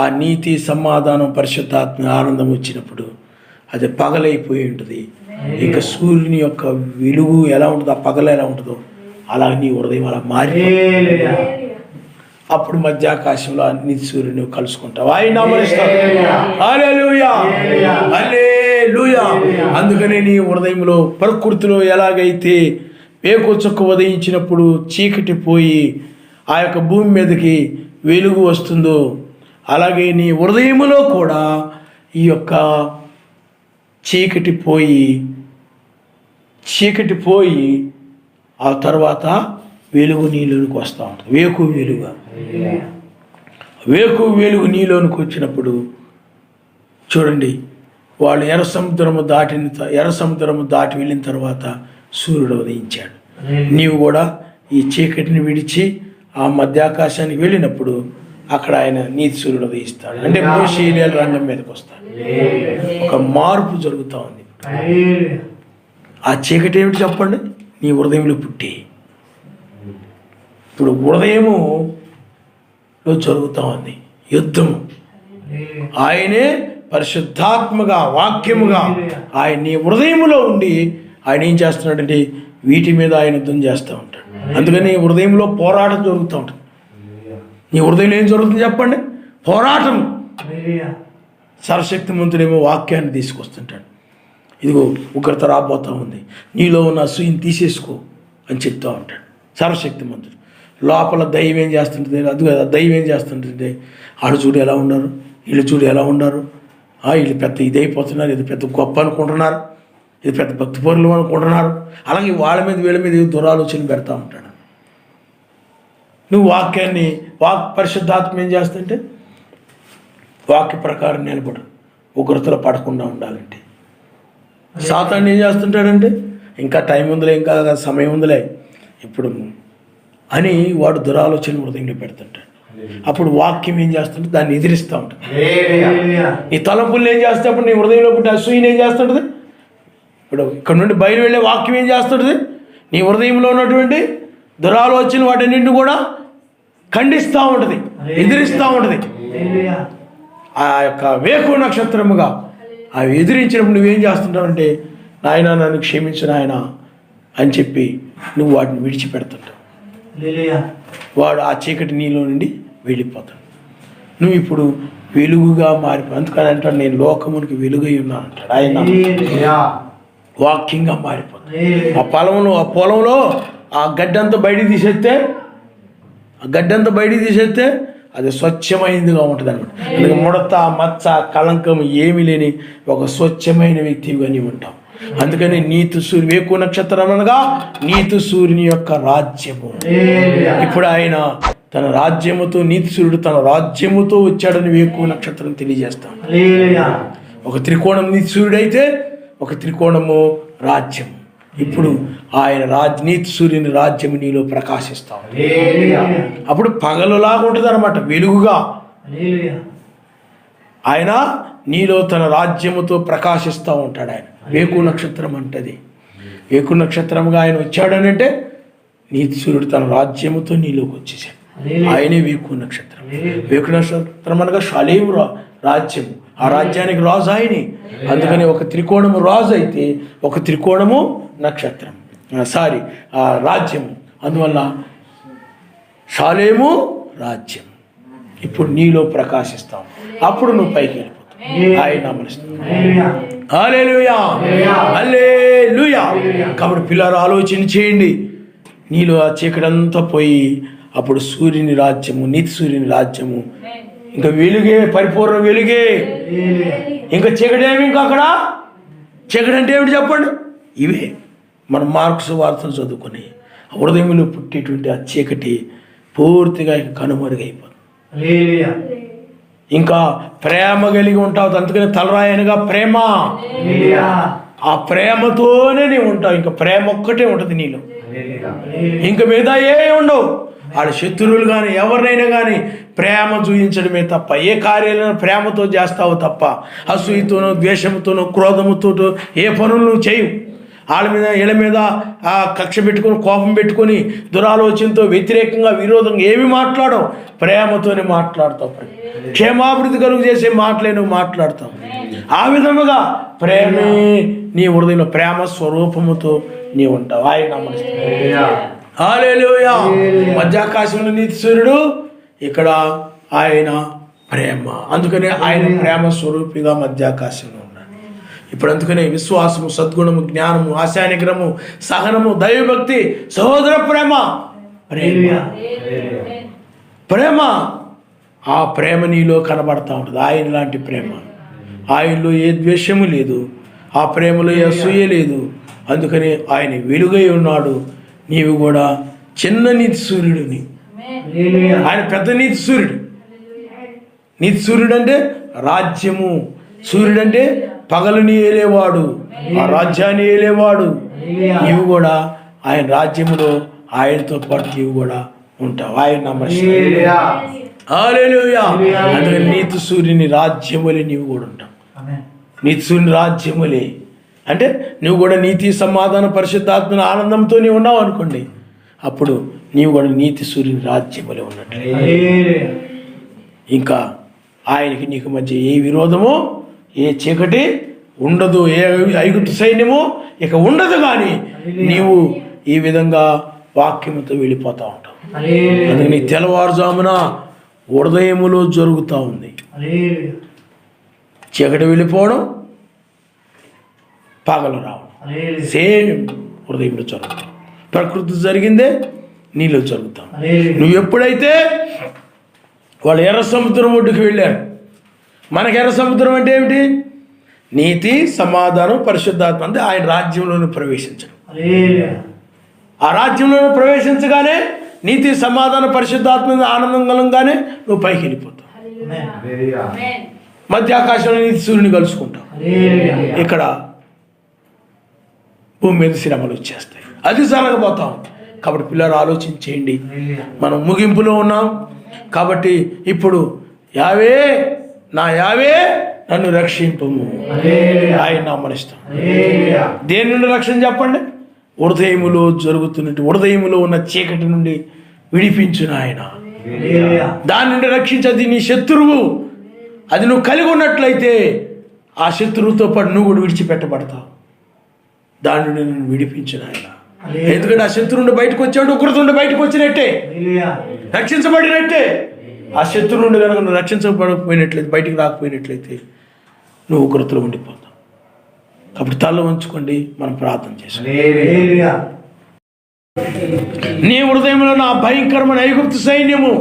ఆ నీతి, సమాధానం, పరిశుద్ధాత్మ, ఆనందం వచ్చినప్పుడు అది పగలైపోయి ఉంటుంది. ఇంకా సూర్యుని యొక్క వెలుగు ఎలా ఉంటుందో, ఆ పగలు ఎలా ఉంటుందో అలా నీ హృదయం అలా మారి అప్పుడు మధ్యాకాశంలో అన్ని సూర్యుని కలుసుకుంటావు. ఆయన హల్లెలూయా, హల్లెలూయా. అందుకనే నీ హృదయంలో ప్రకృతిలో ఎలాగైతే వేకు చుక్క ఉదయించినప్పుడు చీకటి పోయి ఆ యొక్క భూమి మీదకి వెలుగు వస్తుందో అలాగే నీ హృదయములో కూడా ఈ యొక్క చీకటి పోయి ఆ తర్వాత వెలుగు నీలోనికి వస్తూ ఉంటుంది. వేకు వెలుగు నీలోనికి వచ్చినప్పుడు చూడండి, వాళ్ళు ఎర్ర సముద్రము దాటి వెళ్ళిన తర్వాత సూర్యుడు ఉదయించాడు. నీవు కూడా ఈ చీకటిని విడిచి ఆ మధ్యాకాశానికి వెళ్ళినప్పుడు అక్కడ ఆయన నీతి సూర్యుడు ఉదయిస్తాడు. అంటే మోషే ఏలియాల రంగం మీదకి వస్తాడు. ఒక మార్పు జరుగుతూ ఉంది. ఆ చీకటి ఏమిటి చెప్పండి? నీ హృదయంలో పుట్టి. ఇప్పుడు హృదయము లో జరుగుతూ ఉంది యుద్ధము. ఆయనే పరిశుద్ధాత్మగా వాక్యముగా ఆయన నీ హృదయంలో ఉండి ఆయన ఏం చేస్తున్నాడంటే వీటి మీద ఆయన యుద్ధం చేస్తూ ఉంటాడు. అందుకని నీ హృదయంలో పోరాటం జరుగుతూ ఉంటుంది. నీ హృదయంలో ఏం జరుగుతుంది చెప్పండి? పోరాటం. సర్వశక్తిమంతుడేమో వాక్యాన్ని తీసుకొస్తుంటాడు. ఇదిగో ఉగ్రత రాబోతూ ఉంది, నీలో ఉన్న అసూయని తీసేసుకో అని చెప్తూ ఉంటాడు సర్వశక్తిమంతుడు. లోపల దైవం ఏం చేస్తుంటుంది? అది కదా దైవం ఏం చేస్తుంటుంది? ఆడు చూడు ఎలా ఉన్నారు, వీళ్ళు చూడు ఎలా ఉన్నారు, వీళ్ళు పెద్ద ఇదైపోతున్నారు, ఇది పెద్ద గొప్ప అనుకుంటున్నారు, ఇది పెద్ద భక్తి పరులు అనుకుంటున్నారు. అలాగే వాళ్ళ మీద వీళ్ళ మీద దురాలోచన పెడతా ఉంటాడు. నువ్వు వాక్యాన్ని పరిశుద్ధాత్మ ఏం చేస్తుంటే వాక్య ప్రకారం నిలబడు. ఉగ్రతలో పడకుండా ఉండాలంటే సాతాను ఏం చేస్తుంటాడంటే ఇంకా టైం ఉందిలే, ఇంకా సమయం ఉందిలే ఇప్పుడు అని వాడు దురాలోచన హృదయంలో పెడుతుంటాడు. అప్పుడు వాక్యం ఏం చేస్తుంటే దాన్ని ఎదిరిస్తూ ఉంటుంది. నీ తలంపుల్ని ఏం చేస్తే అప్పుడు నీ హృదయంలో పుట్టి అసూయని ఏం చేస్తుంటుంది? ఇప్పుడు ఇక్కడ నుండి బయలు వెళ్ళే వాక్యం ఏం చేస్తుంటుంది? నీ హృదయంలో ఉన్నటువంటి దురాలోచన వాటన్నింటిని కూడా ఖండిస్తూ ఉంటుంది, ఎదిరిస్తూ ఉంటుంది. ఆ యొక్క వేకు నక్షత్రముగా అవి ఎదిరించినప్పుడు నువ్వేం చేస్తుంటావంటే నాయన నన్ను క్షమించు నాయన అని చెప్పి నువ్వు వాటిని విడిచిపెడుతుంటావు. వాడు ఆ చీకటి నీలో నుండి వెళ్ళిపోతాడు. నువ్వు ఇప్పుడు వెలుగుగా మారిపోయి, అందుకని అంటాడు నేను లోకమునికి వెలుగై ఉన్నాను అంటాడు. ఆయన వాక్యంగా మారిపోతాడు. ఆ పొలంలో ఆ గడ్డంతా బయటికి తీసేస్తే అది స్వచ్ఛమైనదిగా ఉంటుంది అనమాట. అందుకే ముడత మచ్చ కళంకం ఏమీ లేని ఒక స్వచ్ఛమైన వ్యక్తిగా నీవు ఉంటావు. అందుకని నీతి సూర్యు వేకు నక్షత్రం అనగా నీతి సూర్యుని యొక్క రాజ్యము. ఇప్పుడు ఆయన తన రాజ్యముతో, నీతి సూర్యుడు తన రాజ్యముతో వచ్చాడని వేకు నక్షత్రం తెలియజేస్తాం. ఒక త్రికోణం నీతి సూర్యుడు అయితే ఒక త్రికోణము రాజ్యం. ఇప్పుడు ఆయన నీతి సూర్యుని రాజ్యము నీలో ప్రకాశిస్తాం. అప్పుడు పగలులాగా ఉంటుంది అనమాట, వెలుగుగా. ఆయన నీలో తన రాజ్యముతో ప్రకాశిస్తూ ఉంటాడు. ఆయన వేకు నక్షత్రం అంటది. వేకు నక్షత్రంగా ఆయన వచ్చాడనంటే నీతి సూర్యుడు తన రాజ్యముతో నీలోకి వచ్చేసాడు. ఆయనే వేకు నక్షత్రం. వేకు నక్షత్రం అనగా షాలేము రాజ్యము. ఆ రాజ్యానికి రాజు ఆయనే. అందుకని ఒక త్రికోణము రాజు అయితే ఒక త్రికోణము నక్షత్రం, రాజ్యము. అందువల్ల షాలేము రాజ్యం ఇప్పుడు నీలో ప్రకాశిస్తాం. అప్పుడు నువ్వు పైకి వెళ్ళిపోతావు. ఆయన నమనిస్తావు. హల్లెలూయా, హల్లెలూయా. కాబట్టి పిల్లలు ఆలోచన చేయండి. నీలో ఆ చీకటంతా పోయి అప్పుడు సూర్యుని రాజ్యము, నీతి సూర్యుని రాజ్యము, ఇంకా వెలుగే, పరిపూర్ణ వెలుగే. ఇంకా చీకటేమి? ఇంకా అక్కడ చీకటి అంటే ఏమిటి చెప్పండి? ఇవే మనం మార్క్స్ వార్తలు చదువుకొని హృదయంలో పుట్టేటువంటి ఆ చీకటి పూర్తిగా ఇంకా కనుమరుగైపోతుంది. ఇంకా ప్రేమ కలిగి ఉంటావు. అందుకని తలరాయనగా ప్రేమ. ఆ ప్రేమతోనే నీవు ఉంటావు. ఇంకా ప్రేమ ఒక్కటే ఉంటుంది నీలో. ఇంక మీద ఏ ఉండవు. వాళ్ళ శత్రువులు కానీ ఎవరినైనా కానీ ప్రేమ చూపించడమే తప్ప, ఏ కార్యాలను ప్రేమతో చేస్తావో తప్ప అసూయతోనో ద్వేషంతోనో క్రోధముతోనో ఏ పనులు నువ్వు చేయవు. వీళ్ళ మీద ఆ కక్ష పెట్టుకొని, కోపం పెట్టుకొని, దురాలోచనతో వ్యతిరేకంగా విరోధంగా ఏమి మాట్లాడవు. ప్రేమతోనే మాట్లాడతావు. క్షేమాభివృద్ధి కలుగు చేసే మాటలే నువ్వు మాట్లాడతావు. ఆ విధముగా ప్రేమే నీ హృదయంలో ప్రేమ స్వరూపముతో నీవు ఉంటావు. ఆయన నమస్తే. హల్లెలూయా. మధ్యాకాశంలో నీతి సూర్యుడు, ఇక్కడ ఆయన ప్రేమ. అందుకనే ఆయన ప్రేమ స్వరూపిగా మధ్యాకాశంలో ఉన్నాడు. ఇప్పుడు అందుకనే విశ్వాసము, సద్గుణము, జ్ఞానము, ఆశానిగ్రహము, సహనము, దైవభక్తి, సహోదర ప్రేమ. ప్రేమ ఆ ప్రేమ నీలో కనబడతా ఉంటుంది. ఆయన లాంటి ప్రేమ. ఆయనలో ఏ ద్వేషము లేదు, ఆ ప్రేమలో ఏ అసూయ లేదు. అందుకని ఆయన వెలుగై ఉన్నాడు. నీవు కూడా చిన్న నీతి సూర్యుడిని, ఆయన పెద్ద నీతి సూర్యుడు. నీతి సూర్యుడు అంటే రాజ్యము, సూర్యుడు అంటే పగలుని ఏలేవాడు, ఆ రాజ్యాన్ని ఏలేవాడు. నీవు కూడా ఆయన రాజ్యములో ఆయనతో పాటు నీవు కూడా ఉంటావు. ఆయన నమస్తే. హల్లెలూయా. అందుకని నీతి సూర్యుని రాజ్యములే నీవు కూడా ఉంటావు. నీతి సూర్యుని రాజ్యములే అంటే నువ్వు కూడా నీతి, సమాధాన, పరిశుద్ధాత్మ ఆనందంతో నీవు ఉన్నావు అనుకోండి. అప్పుడు నీవు కూడా నీతి సూర్యుని రాజ్యములే ఉన్నట్టు. ఇంకా ఆయనకి నీకు మధ్య ఏ విరోధము, ఏ చీకటి ఉండదు, ఏ ఐగుప్తు సైన్యము ఇక ఉండదు. కానీ నీవు ఈ విధంగా వాక్యముతో వెళ్ళిపోతూ ఉంటావు. అందుకని నీ తెల్లవారుజామున హృదయములో జరుగుతూ ఉంది. చీకటి వెళ్ళిపోవడం, పగలు రావడం, సేమ్ హృదయంలో జరుగుతాం. ప్రకృతి జరిగిందే నీలో జరుగుతాం. నువ్వు ఎప్పుడైతే వాళ్ళు ఎర్ర సముద్రం ఒడ్డుకు వెళ్ళారు, మనకు ఎర్ర సముద్రం అంటే ఏమిటి? నీతి, సమాధానం, పరిశుద్ధాత్మ, అంటే ఆయన రాజ్యంలోనే ప్రవేశించడం. ఆ రాజ్యంలో ప్రవేశించగానే నీతి, సమాధానం, పరిశుద్ధాత్మ ఆనందం కలంగానే నువ్వు పైకి వెళ్ళిపోతావు. మధ్య ఆకాశంలో నీతి సూర్యుని కలుసుకుంటావు. ఇక్కడ భూమి మీద శ్రమలు వచ్చేస్తాయి. అది జరగబోతాం. కాబట్టి పిల్లలు ఆలోచించేయండి. మనం ముగింపులో ఉన్నాం. కాబట్టి ఇప్పుడు యావే, నా యావే నన్ను రక్షింపము, ఆయన నామనిస్తాం. దేని నుండి రక్షణ చెప్పండి? హృదయములో జరుగుతున్నట్టు, హృదయములో ఉన్న చీకటి నుండి విడిపించిన ఆయన. దాని నుండి రక్షించది నీ శత్రువు. అది నువ్వు కలిగి ఉన్నట్లయితే ఆ శత్రువుతో పాటు నువ్వు కూడా విడిచిపెట్టబడతావు. దాని నుండి నేను విడిపించిన ఆయన. ఎందుకంటే ఆ శత్రువు నుండి బయటకు వచ్చాడు, ఉగ్రత నుండి బయటకు వచ్చినట్టే, రక్షించబడినట్టే. ఆ శత్రువు నుండి కనుక నువ్వు రక్షించబడకపోయినట్లయితే, బయటికి రాకపోయినట్లయితే నువ్వు ఉగ్రతలో ఉండిపోతావు. కాబట్టి తల ఉంచుకోండి, మనం ప్రార్థన చేసాం. నీ హృదయంలో నా భయంకరమైన ఐగుప్తు సైన్యము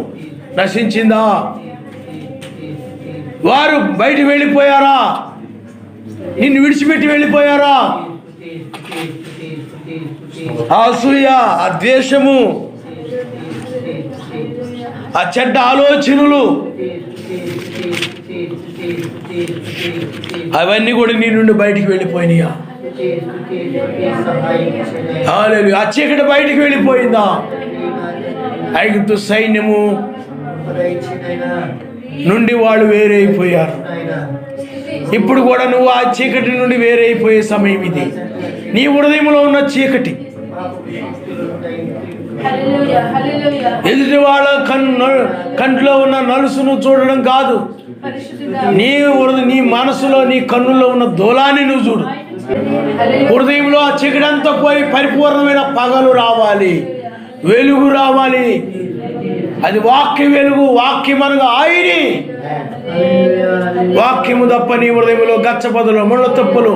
నశించిందా? వారు బయటికి వెళ్ళిపోయారా? నిన్ను విడిచిపెట్టి వెళ్ళిపోయారా? ఆ అసూయ, ఆ ద్వేషము, ఆ చెడ్డ ఆలోచనలు, అవన్నీ కూడా నీ నుండి బయటికి వెళ్ళిపోయినాయా? ఆ చీకటి బయటికి వెళ్ళిపోయిందా? ఐగుప్తు సైన్యము నుండి వాళ్ళు వేరే అయిపోయారు. ఇప్పుడు కూడా నువ్వు ఆ చీకటి నుండి వేరే అయిపోయే సమయం ఇది. నీ హృదయంలో ఉన్న చీకటి ఎదుటి వాళ్ళ కంట్లో ఉన్న నలుసును చూడడం కాదు, నీ మనసులో, నీ కన్నుల్లో ఉన్న దూలాన్ని నువ్వు చూడు. హృదయంలో ఆ చీకటి అంతా పోయి పరిపూర్ణమైన పగలు రావాలి, వెలుగు రావాలి. అది వాక్య వెలుగు. వాక్యం అనగా ఆయనే. వాక్యము తప్ప నీ హృదయంలో గచ్చపదలు, ముళ్ళ తప్పులు,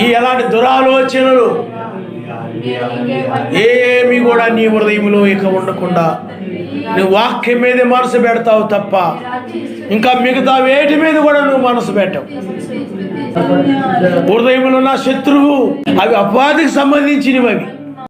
ఈ ఎలాంటి దురాలోచనలు ఏమి కూడా నీ హృదయంలో ఇక ఉండకుండా నువ్వు వాక్యం మీదే మనసు పెడతావు తప్ప ఇంకా మిగతా వేటి మీద కూడా నువ్వు మనసు పెట్టవు. హృదయంలో నా శత్రువు, అవి అపవాదికి సంబంధించినవి. అవి